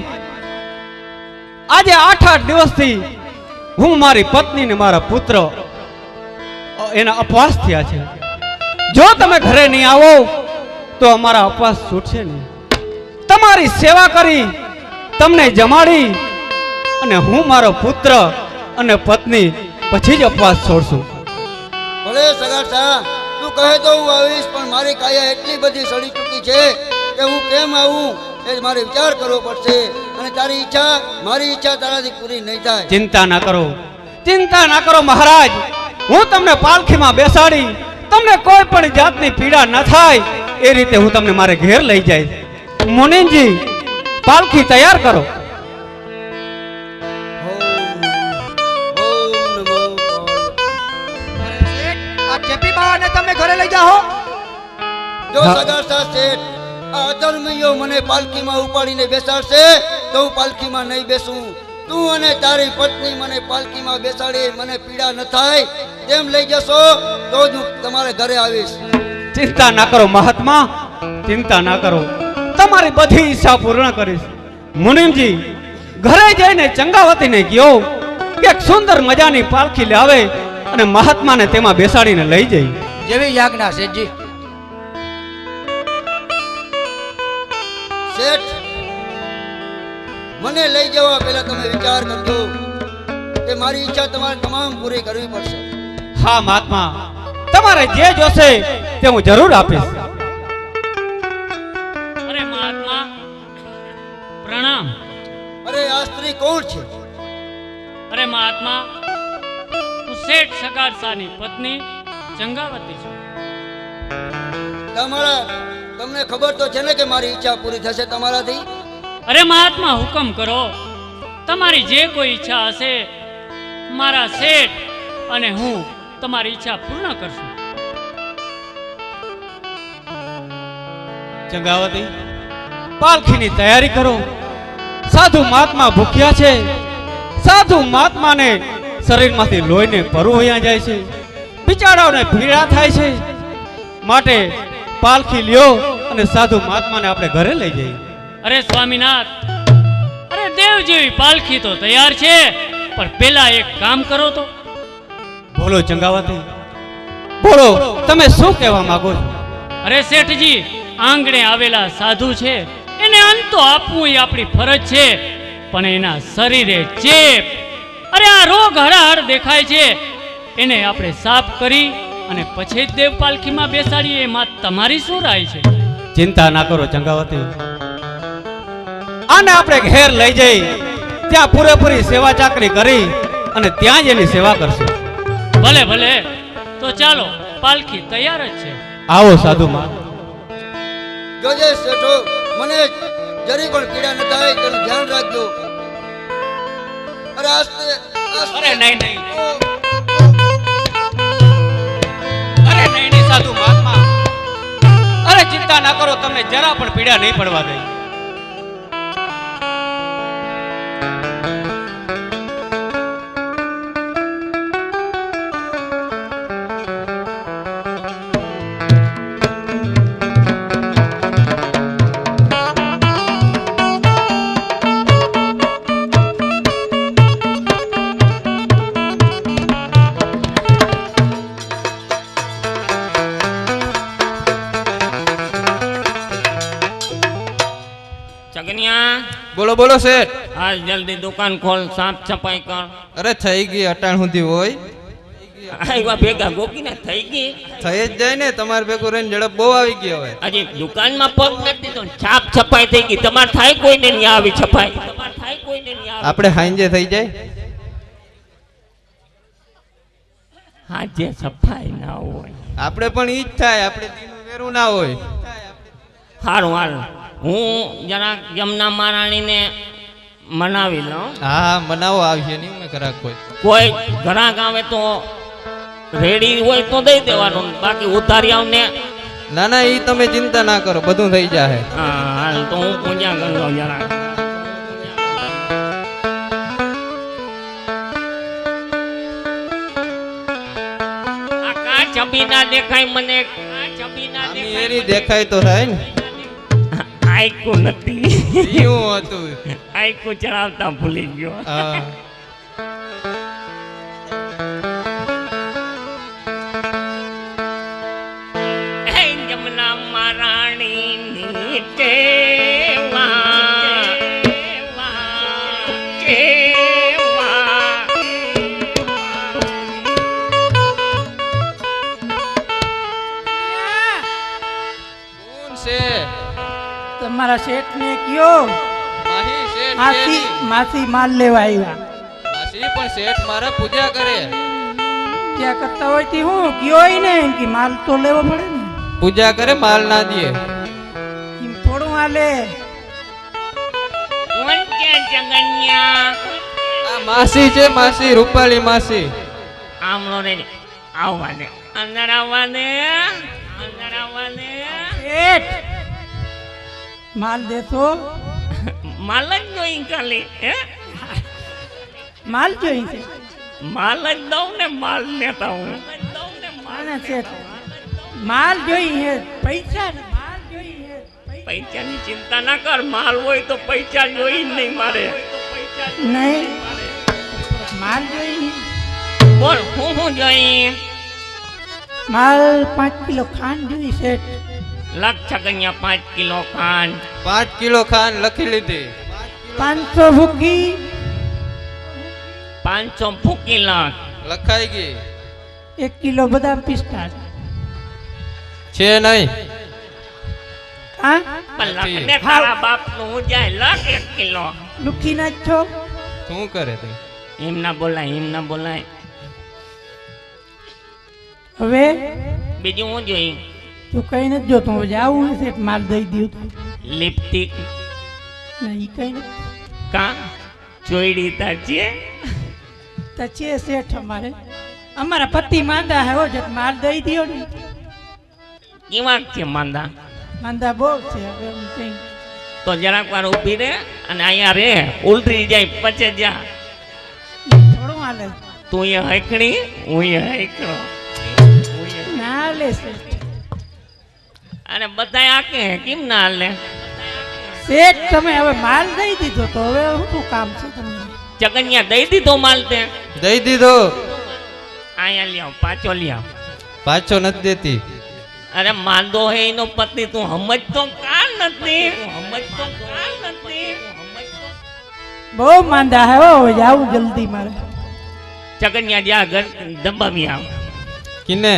આજે 8 દિવસથી હું મારી પત્ની ને મારા પુત્ર એના અપવાસ થયા છે. જો તમે ઘરે નહીં આવો તો અમારા અપવાસ છૂટશે નહીં. તમારી સેવા કરી, તમને જમાડી અને હું મારો પુત્ર અને પત્ની પછી જ અપવાસ છોડશું. ભલે સગાસા તું કહે તો હું આવીશ, પણ મારી કાયા એટલી બધી સડી ચૂકી છે કે હું કેમ આવું એ મારે વિચાર કરવો પડશે, અને તારી ઈચ્છા મારી ઈચ્છા તારાથી પૂરી નહીં થાય. ચિંતા ના કરો મહારાજ, હું તમને પાલખીમાં બેસાડી તમને કોઈ પણ જાતની પીડા ન થાય એ રીતે હું તમને મારે ઘેર લઈ જઈશ. મુનિજી પાલખી તૈયાર કરો. આ ચેપી બાવાને તમે ઘરે લઈ જાઓ. જો સગાસા શેઠ આ અધર્મીઓ મને પાલખીમાં ઉપાડીને બેસાડશે તો હું પાલખીમાં નહીં બેસું. તું અને તારી પત્ની મને પાલખીમાં બેસાડી મને પીડા ન થાય તેમ લઈ જશો તો જ હું તમારે ઘરે આવીશ. ચિંતા ના કરો મહાત્મા, ચિંતા ના કરો, તમારી બધી ઈચ્છા પૂર્ણ કરીશ. મુનિમજી ઘરે જઈને ચંગાવતીને કહો કે સુંદર મજાની પાલખી લાવે અને મહાત્માને તેમાં બેસાડીને લઈ જઈ. જેવી યાજ્ઞા શેઠજી. શેઠ મને લઈ જવા પહેલા તમે વિચાર કરજો કે મારી ઈચ્છા તમારે તમામ પૂરી કરવી પડશે. હા મહાત્મા, તમારે જે જોશે તે હું જરૂર આપીશ. અરે મહાત્મા પ્રણામ. અરે આ સ્ત્રી કોણ છે? અરે મહાત્મા હું શેઠ સગાડસાની પત્ની ચંગાવતી છું. તમને ખબર તો છે ને કે મારી ઈચ્છા પૂરી થશે તમારાથી? અરે મહાત્મા હુકમ કરો, તમારી જે કોઈ ઈચ્છા હશે મારા શેઠ અને હું તમારી ઈચ્છા પૂર્ણ કરશું. ચંગાવતી પાલખીની તૈયારી કરો. સાધુ મહાત્મા ભૂખ્યા છે, સાધુ મહાત્માને શરીરમાંથી લોહીને પરુ વયા જાય છે, બિચારાઓને પીડા થાય છે. માટે પાલખી લ્યો અને સાધુ મહાત્માને આપણે ઘરે લઈ જઈએ. અરે સ્વામીનાથ, અરે દેવ જેવી પાલખી તો તૈયાર છે, પણ પેલા એક કામ કરો તો. બોલો ચંગાવતી, બોલો તમે શું કહેવા માંગો છો? અરે શેઠજી, આંગણે આવેલા સાધુ છે, એને અંતો આપવું એ આપણી ફરજ છે, પણ એના શરીરે ચેપ, અરે આ રોગ હળહળ દેખાય છે, એને આપણે સાફ કરી અને પછી જ દેવ પાલખીમાં બેસાડીએ, એમાં તમારી શું રાય છે? ચિંતા ના કરો ચંગાવતી, આને આપણે ઘેર લઈ જઈ ત્યાં પૂરેપૂરી સેવા ચાકરી કરી અને ત્યાં જ એની સેવા કરશું. ભલે ભલે, તો ચાલો, પાલખી તૈયાર જ છે. આવો સાધુમાં. જોજે શેઠો, મને જરી પણ પીડા ન થાય તેનું ધ્યાન રાખજો. અરે આસ્તે આસ્તે. અરે નહીં નહીં, અરે નહીં નહીં સાધુ મહાત્મા, અરે ચિંતા ના કરો, તમને જરા પણ પીડા નહીં પડવા દઈ. બોલો બોલો શેઠ. આ જલ્દી દુકાન ખોલ, સાફ સફાઈ કર. અરે થઈ ગઈ, અટાણ સુધી હોય. આવ્યા ભેગા ગોકીને થઈ ગઈ. થઈ જ જાય ને, તમારે ભેગું રહીને ઝડપ બહુ આવી ગઈ હવે. હજી દુકાનમાં પગ નથી દીધો, સાફ સફાઈ થઈ ગઈ. તમારે થાય કોઈને નહીં આવી સફાઈ? તમારે થાય કોઈને નહીં આવી? આપણે હાંજે થઈ જાય. હાજે સફાઈ ના હોય. આપણે પણ ઈ જ થાય, આપણે દીનું વેરું ના હોય. સારું હાલ, હું જરાક જમના મહારાણીને મનાવી લઉં. હા મનાવો, આવશે નહીં મેં ઘરાક કોઈ. કોઈ ઘરાક આવે તો રેડી હોય તો દઈ દેવાનું, બાકી ઉતારી આવને. ના ના, ઈ તમે ચિંતા ના કરો, બધું થઈ જાય. હા હાલ, તો હું પૂજા કરી લઉં જરાક. આ કા છબી ના દેખાય મને? આ છબી ના દેખાય? એરી દેખાય તો થાય ને. આયકું નથી. એવું હતું. આયકું ચડાવતા ભૂલી ગયો. હા. હે જમના મહારાણીની કેવા કેવા. કોણ છે? તમારા શેઠ ને કયો માહી શેઠ માસી છે. માસી માલ લેવા આવ્યા. માસી પણ શેઠ મારા પૂજા કરે. ત્યાં કરતા હોય તે હું કયો ને કે માલ તો લેવો પડે ને. પૂજા કરે, માલ ના દે. એમ થોડું હાલે. કોણ કે જગન્યા? આ માસી છે, માસી રૂપાલી માસી. આમનો રે આવવાને, અંદર આવવાને, અંદર આવવાને. શેઠ માલ દેશો? માલ જ જોઈ ખાલી. હે માલ જોઈ છે? માલ જ દઉં ને, માલ લેતા હું. આને શેઠ માલ જોઈ હે, પૈસા ને માલ જોઈ હે. પૈસાની ચિંતા ના કર, માલ હોય તો પૈસા જોઈ જ નહીં મારે. નહીં માલ જોઈ હે. બોલ હું જોઈ? માલ 5 કિલો ખાંડ જોઈ શેઠ. લખ છગનિયા 5 કિલો ખાંડ. 5 કિલો ખાંડ લખી લીધી. 500 ભૂકી. 500 ફૂકી લખ. લખાઈ ગઈ. 1 કિલો બદામ પિસ્તા. છે નહીં. હા પણ લખ ને તારા બાપ નું હું જાય. લખ 1 કિલો. લુખી ના છો. શું કરે તે? એમ ના બોલાય, એમ ના બોલાય. હવે બીજું હું જોઈ? તું કઈ નથી જોતો, જાવું હશે માલ દઈ દઉં તો. લિપસ્ટિક નહીં કઈ નથી. કા ચોયડી તાર છે? તો છે શેઠ અમારે, અમારા પતિ માંદા હે, હો જટ માલ દઈ દ્યો ને. કેવા છે માંદા? માંદા બહુ છે. હવે એમ કઈ તો જરાક વાર ઊભી રે અને અહીંયા રે, ઉલટી જાય પછી જા. થોડું હાલે. તું એ હૈકણી, હું એ હૈકણો. ના હાલે શેઠ. અને બધા આકે કેમ ના હાલે? શેઠ તમે હવે માલ દઈ દીધો તો હવે શું કામ છે તમને? ચકનિયા દઈ દીધો માલ તે દઈ દીધો. અહીંયા લ્યાવ પાછો લ્યાવ. પાછો નથી દેતી. અરે માંદો હે એનો પત્ની તું સમજતો કાલ નથી. સમજતો કાલ નથી. બહુ માંદા હે હો, હવે જાવું જલ્દી મારે. ચકનિયા જા ઘર દબાવી આવ. કિને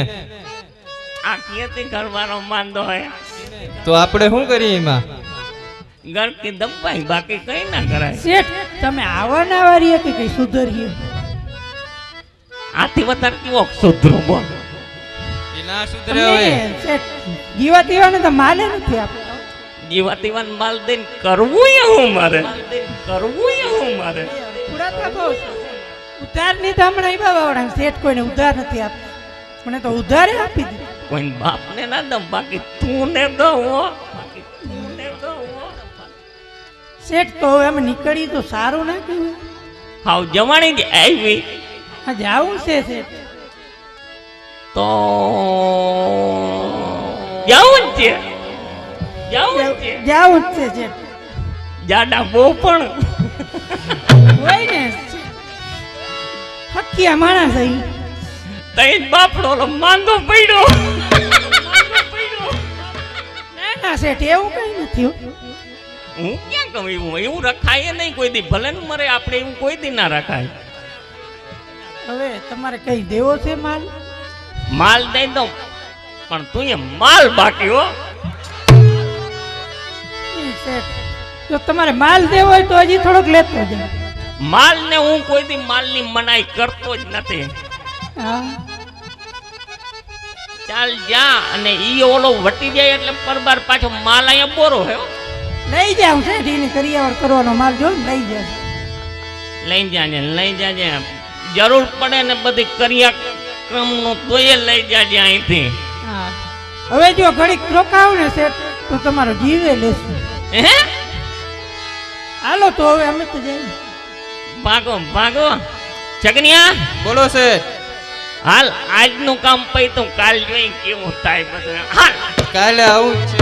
આ કેતી ઘરવાળો માંદો હે તો આપણે શું કરીએ એમાં? ઘર કે દબાઈ બાકી કઈ ના કરાય. શેઠ તમે આવવાના વારીએ કે કઈ સુધરીએ? આથી વધારે કેવો સુધરો બોલ. એ ના સુધરે હવે. શેઠ જીવા દીવાને તો માલે નથી આપતા. જીવા દીવાન માલ દઈને કરવું હું મારે. કરવું હું મારે. પૂરા થા બહુ ઉધાર ની તો હમણાં એવા વાવડા શેઠ કોઈને ઉધાર નથી આપતા. મને તો ઉધારે આપી દીધી. કોઈ બાપને ના દમ બાકી તું ને દઉં હો. બાકી તું ને દઉં હો. શેઠ તો હવે અમે નીકળી તો સારું ના કહેવાય. હાવ જવાણી જ આવી હા જાવું છે શેઠ. તો જાવું જ છે. જાવું જ છે. જાવું જ છે શેઠ. જાડા બહુ પણ હોય ને હક્કિયા માણસ અહીં. તઈ બાપડો ઓલો માંદો પડ્યો. ના ના શેઠ એવું કઈ નથી હો. હું ક્યાં કહું એવું રખાય નહીં કોઈ દી. ભલે ને મરે આપણે એવું કોઈ દી ના રખાય. હવે તમારે કઈ દેવો છે માલ? માલ દઈ દઉં પણ તું એ માલ બાકી હો. શેઠ જો તમારે માલ દેવો હોય તો હજી થોડોક લેતો જાય. માલ ને હું કોઈ દી માલ ની મનાઈ કરતો જ નથી. હા ચાલ જા અને ઈ ઓલો વટી જાય એટલે પરબાર પાછો માલ અહીંયા બોરો હે હો. લઈ જાઉં શેઠ એની કરિયાવર કરવાનો માલ જો ને લઈ જાઉં. લઈ જાજે લઈ જાજે. જરૂર પડે ને બધી ક્રિયાક્રમ નું તોય લઈ જાજે અહીંથી. હા હવે જો ઘડીક રોકાવ ને શેઠ તો તમારો જીવે લેશે. હે હાલો તો હવે અમે તો જઈએ. ભાગો ભાગો. જગનિયા બોલો શેઠ. હાલ આજનું કામ પૈતું કાલ જોઈ કેવું થાય બધું. હાલ કાલે આવું જ છે.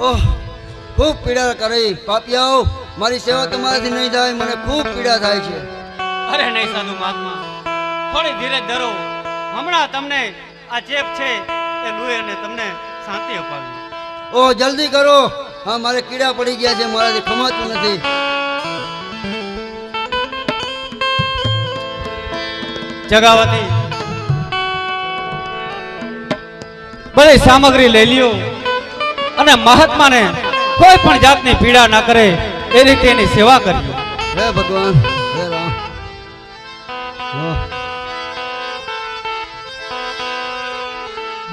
ઓહ ખૂબ પીડા કરી પાપિયાઓ, મારી સેવા તમારાથી નહીં થાય, મને ખૂબ પીડા થાય છે. અરે નહીં સાધુ મહાત્મા, થોડી ધીરજ ધરો. હમણાં તમને આ ચેપ છે એ લુએ અને તમને શાંતિ અપાવી. ઓહ જલ્દી કરો. હા મારે કીડા પડી ગયા છે, મારાથી ખમાતું નથી. જગાવતી બધી સામગ્રી લઈ લ્યો અને મહાત્માને કોઈ પણ જાતની પીડા ના કરે એ રીતે એની સેવા કરજો. હે ભગવાન, હે રામ. વાહ.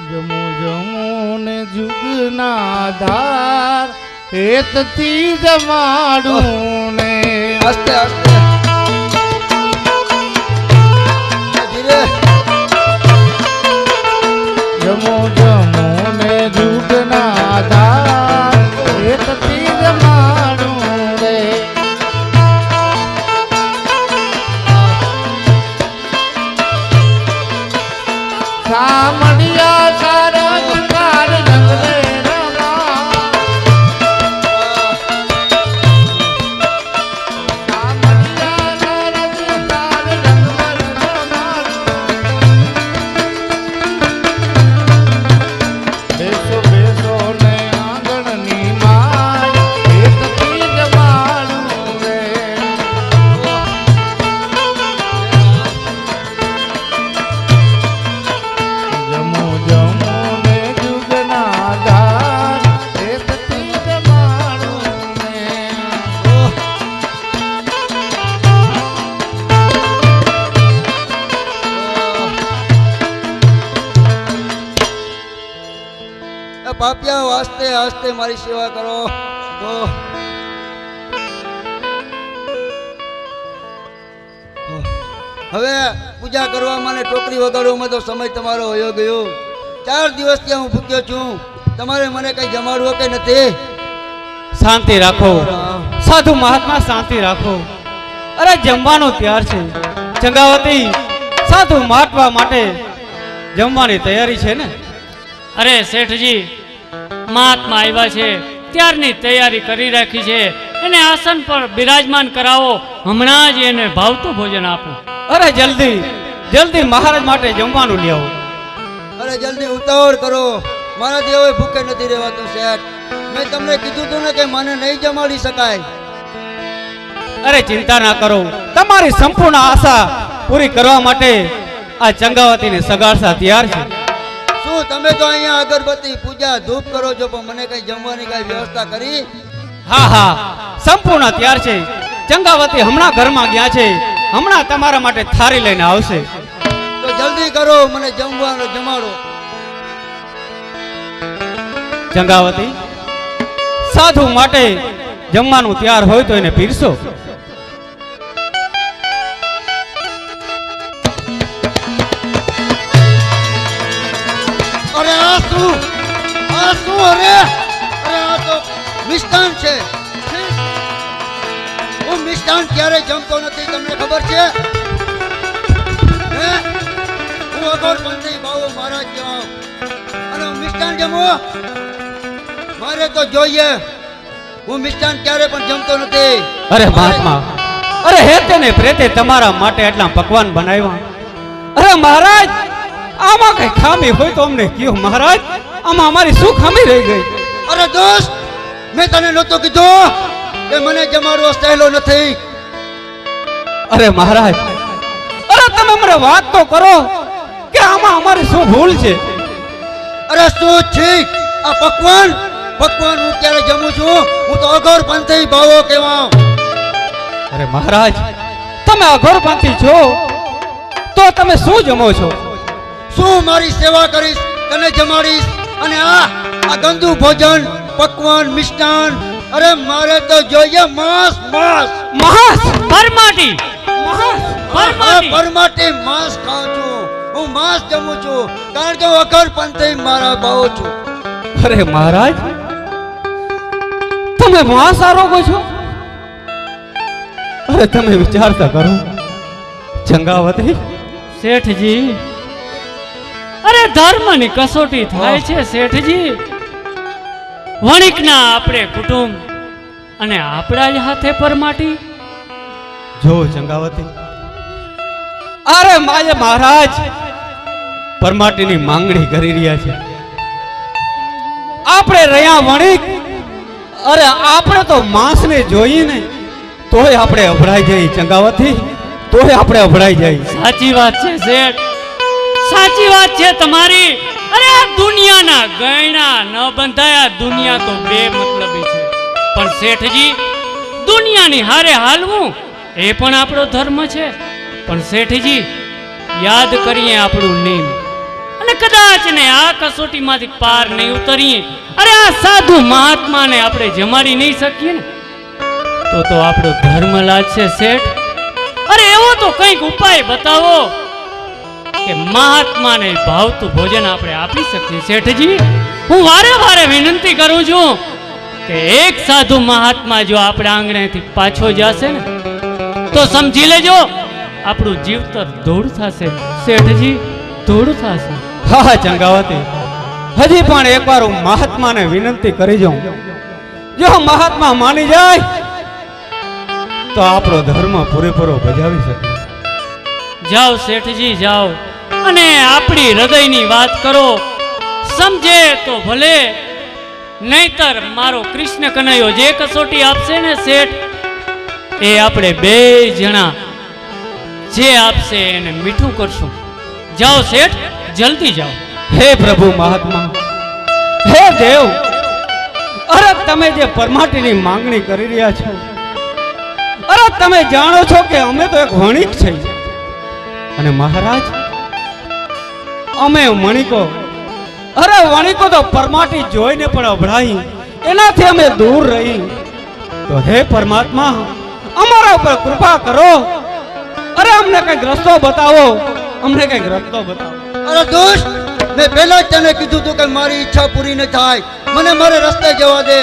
જમો જમો ને જુગના ધાર હેતથી જમાડું ને. આસ્તે આસ્તે ધીરે. જમો જમો ને જુગના ધાર હેતથી જમાડું રે. સામડિયા સારા જંગાર જંગલે રમા. સામડિયા સારા જંગાર જંગલે રમા. બેસો બેસો ને આંગણની માય હેતથી જમાડું રે. જમો જમો ને જુગના ધાર હેતથી જમાડું રે. એ પાપિયાઓ આસ્તે આસ્તે મારી સેવા કરો. ઓહ. ઓહ. હવે પૂજા કરવામાં ને ટોકરી વગાડવામાં તો સમય તમારો વયો ગયો. 4 દિવસથી હું ભૂખ્યો છું. તમારે મને કઈ જમાડવો કે નથી? શાંતિ રાખો સાધુ મહાત્મા, શાંતિ રાખો. અરે જમવાનું તૈયાર છે ચંગાવતી. સાધુ મહાત્મા માટે જમવાની તૈયારી છે ને? અરે શેઠજી, મહાત્મા આવ્યા છે ત્યારની તૈયારી કરી રાખી છે. એને આસન પર બિરાજમાન કરાવો. હમણાં જ એને ભાવતું ભોજન આપો. અરે જલ્દી જલ્દી મહારાજ માટે જમવાનું લઈ આવો. અરે જલ્દી ઉતાવળ કરો, મારાથી હવે ભૂખે નથી રહેવાતું શેઠ. મેં તમને કીધું હતું ને કે મને નહીં જમાડી શકાય. અરે ચિંતા ના કરો, તમારી સંપૂર્ણ આશા પૂરી કરવા માટે આ ચંગાવતીને સગાડસા તૈયાર છે. શું તમે તો અહીંયા અગરબત્તી પૂજા ધૂપ કરો છો, પણ મને કઈ જમવાની કઈ વ્યવસ્થા કરી? હા હા, સંપૂર્ણ તૈયાર છે. ચંગાવતી હમણાં ઘરમાં ગયા છે, હમણાં તમારા માટે થાળી લઈને આવશે. તો જલ્દી કરો, મને જમવાનો જમાડો. ચંગાવતી, સાધુ માટે જમવાનું તૈયાર હોય તો એને પીરસો. અરે આ શું? અરે આ તો મિષ્ટાન છે. હું મિષ્ટાન ક્યારે જમતો નથી, તમને ખબર છે? હે? હું અગરપંથી બાવો મહારાજ કહેવાઉં અને હું મિષ્ટાન જમું? મારે તો જોઈએ. હું મિષ્ટાન ક્યારે પણ જમતો નથી. અરે મહાત્મા, અરે હેતે ને પ્રેતે તમારા માટે એટલા પકવાન બનાવ્યા. અરે મહારાજ, આમાં કઈ ખામી હોય તો અમને કયો મહારાજ. આમાં અમારી શું ખામી રહી ગઈ? અરે દોસ્ત, મેં તને નહોતું કીધું કે મને જમાડવો સહેલો નથી? અરે મહારાજ, અરે તમે મને વાત તો કરો કે આમાં અમારી શું ભૂલ છે? અરે શું છે આ પકવાન? પકવાન હું ક્યારે જમું છું? હું તો અગરપંથી બાવો કહેવાઉં. અરે મહારાજ, તમે અઘોરપંથી છો તો તમે શું જમો છો? શું મારી સેવા કરીશ, તને જમાડીશ, અને આ ગંદુ ભોજન, પકવાન, મિષ્ટાન? અરે મારે તો જોઈએ માંસ. માંસ? પરમાટી પરમાટી માંસ ખાઉં છું. હું માંસ જમું છું કારણ કે હું અગરપંથી મારા બાવો છું. અરે મહારાજ, તમે માંસ આરોગો છો? અરે તમે વિચારતા કરો. ચંગાવતી, શેઠજી, અરે ધર્મની કસોટી થાય છે શેઠજી. વણિકના આપણે કુટુંબ અને આપણા જ હાથે પરમાટી. જો ચંગાવતી, અરે માય મહારાજ પરમાટીની માંગણી કરી રહ્યા છે. આપણે રહ્યા વણિક, અરે આપણે તો માંસને જોઈને તોય આપણે અભડાઈ જઈ. ચંગાવતી, તોય આપણે અભડાઈ જઈ. સાચી વાત છે શેઠ, સાચી વાત છે તમારી. અરે આ દુનિયાના ગયણા ન બંધાયા. દુનિયા તો બે મતલબી છે, પણ શેઠજી દુનિયાની હારે હાલવું એ પણ આપણો ધર્મ છે. પણ શેઠજી યાદ કરીએ આપણું નિયમ, અને કદાચ ને આ કસોટીમાંથી પાર નહીં ઉતરીએ, અરે આ સાધુ મહાત્માને આપણે જમાડી નહીં શકીએ ને તો આપણો ધર્મ લાજશે શેઠ. અરે એવો તો કંઈક ઉપાય બતાવો કે મહાત્માને ભાવતું ભોજન આપણે આપી શકીએ. શેઠજી, હું વારે વારે વિનંતી કરું છું કે એક સાધુ મહાત્મા જો આપણા આંગણેથી પાછો જશે ને તો સમજી લેજો આપણું જીવતર ધૂળ થશે. શેઠજી, ધૂળ થશે. હા ચંગાવતી, હજી પણ એકવાર હું મહાત્માને વિનંતી કરી જાઉં. જો મહાત્મા માની જાય તો આપણો ધર્મ પૂરેપૂરો બજાવી શકે. જાઓ શેઠજી, જાઓ અને આપણી હૃદયની વાત કરો. સમજે તો ભલે, નહીતર મારો કૃષ્ણ કનૈયો જે કસોટી આપશે ને શેઠ, એ આપણે બે જણા જે આપશે એને મીઠું કરશું. જાઓ શેઠ, જલ્દી જાઓ. હે પ્રભુ મહાત્મા, હે દેવ, અરે તમે જે પરમાટીની માંગણી કરી રહ્યા છો, અરે તમે જાણો છો કે અમે તો એક વણિક છીએ, અને મહારાજ અમે વણિકો, અરે વણિકો તો પરમાટી જોઈને પણ અભડાઈ, એનાથી અમે દૂર રહી. તો હે પરમાત્મા, અમારા ઉપર કૃપા કરો. અરે અમને કઈ કંઈક રસ્તો બતાવો, અમને કંઈક રસ્તો બતાવો. અરે દોસ્ત, મેં પહેલા જ તને કીધું તું કે મારી ઈચ્છા પૂરી ન થાય, મને મારે રસ્તે જવા દે.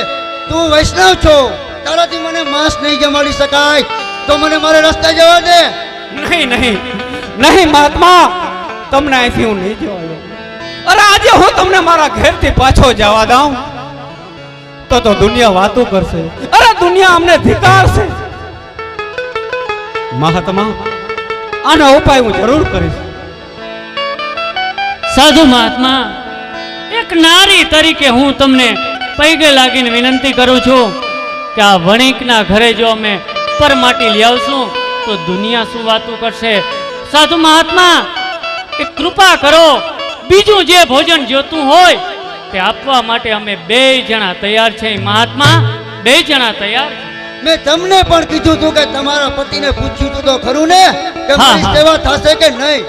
તું વૈષ્ણવ છો, તારાથી મને માંસ નહીં જમાડી શકાય, તો મને મારે રસ્તે જવા દે. નહીં નહીં નહીં મહાત્મા, તમને અહીંથી હું નહીં જવા દઉં. અરે આજે હું તમને મારા ઘેરથી પાછો જવા દઉં તો દુનિયા વાતો કરશે. અરે દુનિયા અમને ધિક્કારશે. મહાત્મા, આનો ઉપાય હું જરૂર કરીશ. સાધુ મહાત્મા, એક નારી તરીકે હું તમને પૈગે લાગીને વિનંતી કરું છું કે આ વણિકના ઘરે જો અમે પરમાટી લઈ આવશું તો દુનિયા શું વાતું કરશે. સાધુ મહાત્મા, એક કૃપા કરો, બીજું જે ભોજન જોતું હોય તે આપવા માટે અમે 2 જણા તૈયાર છે. મહાત્મા, 2 જણા તૈયાર છે. મેં તમને પણ કીધું તું કે તમારા પતિને પૂછ્યું તું તો ખરું ને કે હા, મારી હા. સેવા થશે કે નહીં?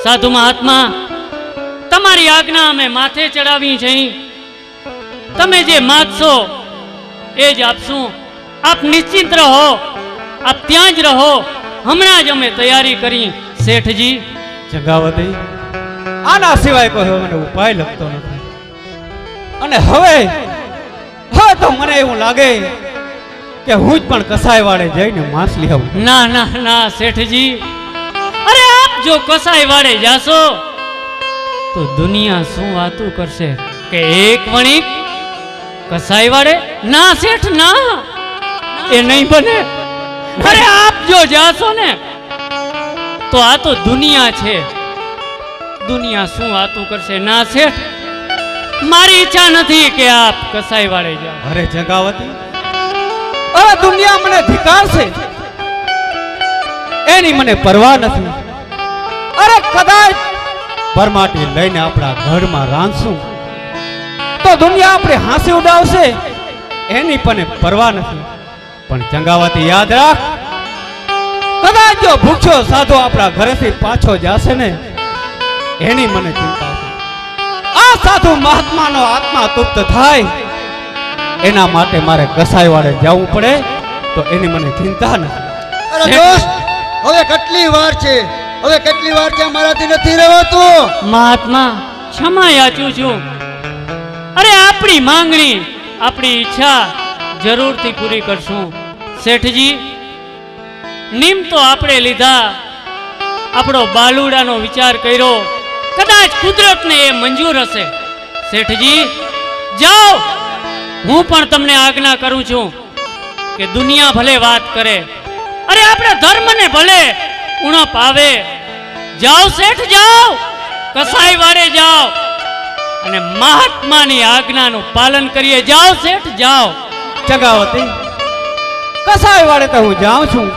સાધુ મહાત્મા, તમારી આજ્ઞા અમે માથે ચડાવી છે. તમે જે માગશો એ જ આપશું. આપ નિશ્ચિંત રહો, આપ ત્યાં જ રહો. હમણાં જ અમે તૈયારી કરી. શેઠજી, જગાવતી, આના સિવાય કોઈ હવે મને ઉપાય લગતો નથી. અને હવે તો મને એવું લાગે કે હું જ પણ કસાઈ વાળે જઈને માંસ લઈ આવું. ના ના ના શેઠજી, અરે આપ જો કસાઈ વાળે જાશો તો દુનિયા શું વાતું કરશે કે એક વણિક કસાઈ વાળે? ના શેઠ, ના, એ નહીં બને. અરે આપ જો જાશો ને તો આ તો દુનિયા છે, દુનિયા શું વાતું કરશે. ના શેઠ, મારી ઈચ્છા નથી કે આપ કસાઈ વાળે જાઓ. અરે જગાવતી, અરે દુનિયા મને ધિક્કારશે એની મને પરવા નથી. અરે કદાચ પરમાટી લઈને આપણા ઘરમાં રાંધશું તો દુનિયા આપણે હાંસી ઉડાવશે એની પણ પરવા નથી. પણ ચંગાવતી, યાદ રાખ, કદાચ જો ભૂખ્યો સાધુ આપણા ઘરેથી પાછો જશે ને એની મને ચિંતા છે. આ સાધુ મહાત્માનો આત્મા તૃપ્ત થાય એના માટે મારે કસાઈ વાળે જવું પડે તો એની મને ચિંતા નથી. અરે દોસ્ત, હવે કેટલી વાર છે, હવે કેટલી વાર છે, મારાથી નથી રહેવાતું. મહાત્મા, ક્ષમા યાચું છું. અરે આપણી માંગણી, આપણી ઈચ્છા જરૂરથી પૂરી કરશું. શેઠજી, નિમ તો આપણે લીધા, આપણો બાલુડાનો વિચાર કર્યો, કદાચ કુદરતને એ મંજૂર હશે. શેઠજી, જાઓ, હું પણ તમને આજ્ઞા કરું છું કે દુનિયા ભલે વાત કરે, અરે આપણા ધર્મને ભલે ઉણપ આવે. જાઓ શેઠ, જાઓ, કસાઈ વાળે જાઓ અને મહાત્માની આજ્ઞાનું પાલન કરીએ. જાઓ શેઠ, જાઓ. ચગાવતી, કસાઈ વાળે તો હું જાઉં છું,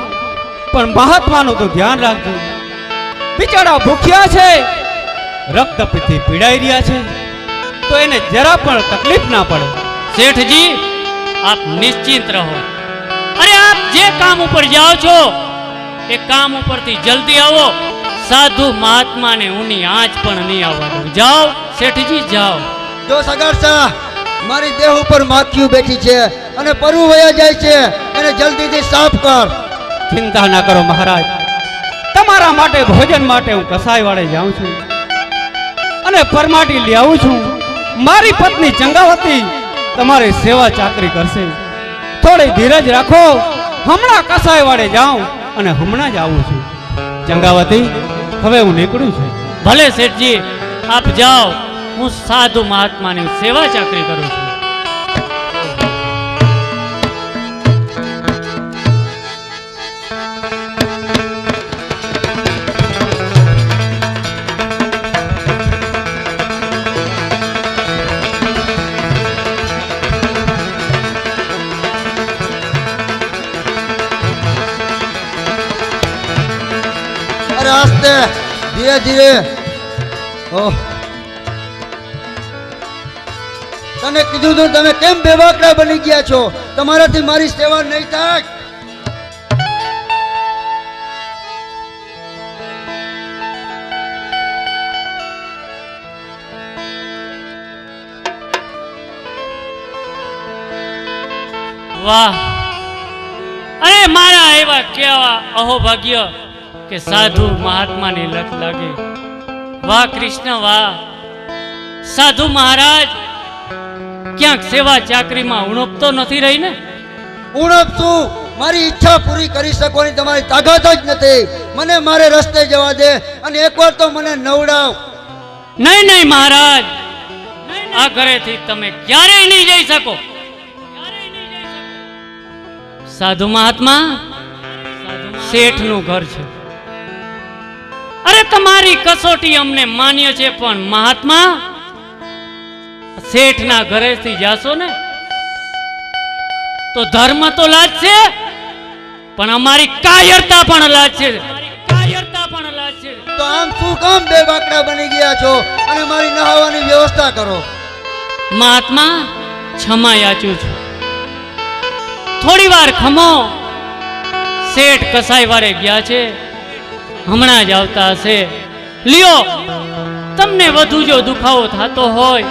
પણ મહાત્માનું તો ધ્યાન રાખજો. બિચારા ભૂખ્યા છે, રક્તપીથી પીડાઈ રહ્યા છે, તો એને જરા પણ તકલીફ ના પડે. શેઠજી, આપ નિશ્ચિંત રહો. અરે આપ જે કામ ઉપર જાઓ છો એ કામ ઉપરથી જલ્દી આવો. સાધુ મહાત્માને ઊની આંચ પણ નહીં આવવા દઉં. જાઓ શેઠજી, જાઓ. જો સગાડસા, મારી દેહ ઉપર માખીઓ બેઠી છે અને પરુ વયા જાય છે, એને જલ્દીથી સાફ કર. ચિંતા ના કરો મહારાજ, તમારા માટે ભોજન માટે હું કસાઈ વાળે જાઉં છું અને પરમાટી લઈ આવું છું. મારી પત્ની ચંગાવતી તમારી સેવા ચાકરી કરશે. થોડી ધીરજ રાખો, હમણાં કસાઈ વાળે જાઉં અને હમણાં જ આવું છું. ચંગાવતી, હવે હું નીકળું છું. ભલે શેઠજી, આપ જાઓ, હું સાધુ મહાત્માની સેવા ચાકરી કરું છું. અરે આસ્તે, ધીરે ધીરે. ઓહ, તને કીધું તું, તમે કેમ બેવાકડા બની ગયા છો? તમારાથી મારી સેવા નહીં થાય. વાહ, અરે મારા એવા કેવા અહોભાગ્ય કે સાધુ મહાત્માની લત લાગે. વાહ કૃષ્ણ વાહ. સાધુ મહારાજ ક્યાંક સેવા ચાકરીમાં ઉણપ તો નથી રહી ને? ઉણપ શું? મારી ઈચ્છા પૂરી કરી શકવાની તમારી તાકાત જ નથી. મને મારે રસ્તે જવા દે અને એકવાર તો મને નવડાવ. નહીં નહીં મહારાજ, આ ઘરેથી તમે ક્યારેય નહીં જઈ શકો. સાધુ મહાત્મા, શેઠનું ઘર છે. અરે તમારી કસોટી અમને માન્ય છે, પણ મહાત્મા શેઠના ઘરેથી જાશો ને તો ધર્મ તો લાજશે, પણ અમારી કાયરતા પણ લાજશે. તો આમ શું કામ બે બાકડા બની ગયા છો અને મારી નહાવાની વ્યવસ્થા કરો? મહાત્મા ક્ષમા યાચું છું, થોડી વાર ખમો. શેઠ કસાઈ વારે ગયા છે, હમણાં જ આવતા હશે. લ્યો, તમને વધુ જો દુખાવો થતો હોય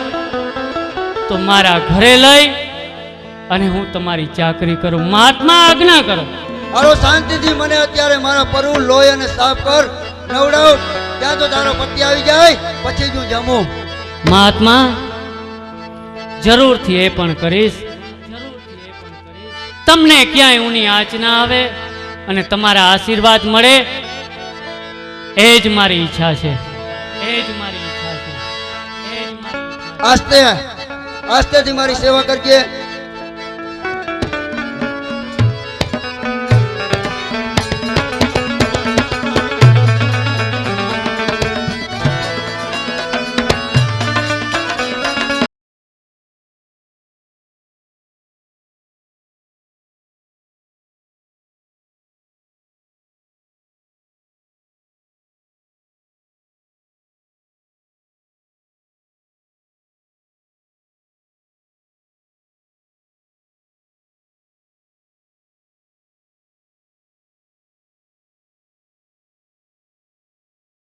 તો મારા ઘરે લઈ અને હું તમારી ચાકરી કરું. મહાત્મા આજ્ઞા કરો. હાલો શાંતિથી મને અત્યારે મારા પરુ લોહી અને સાફ કર, નવડાવ. ત્યાં તો તારો પતિ આવી જાય પછી જ હું જમું. મહાત્મા જરૂરથી એ પણ કરીશ. તમને ક્યાંય ઊની આંચ ના આવે અને તમારા આશીર્વાદ મળે, એ જ મારી ઈચ્છા છે. આસ્તે આસ્તેથી મારી સેવા કરજે.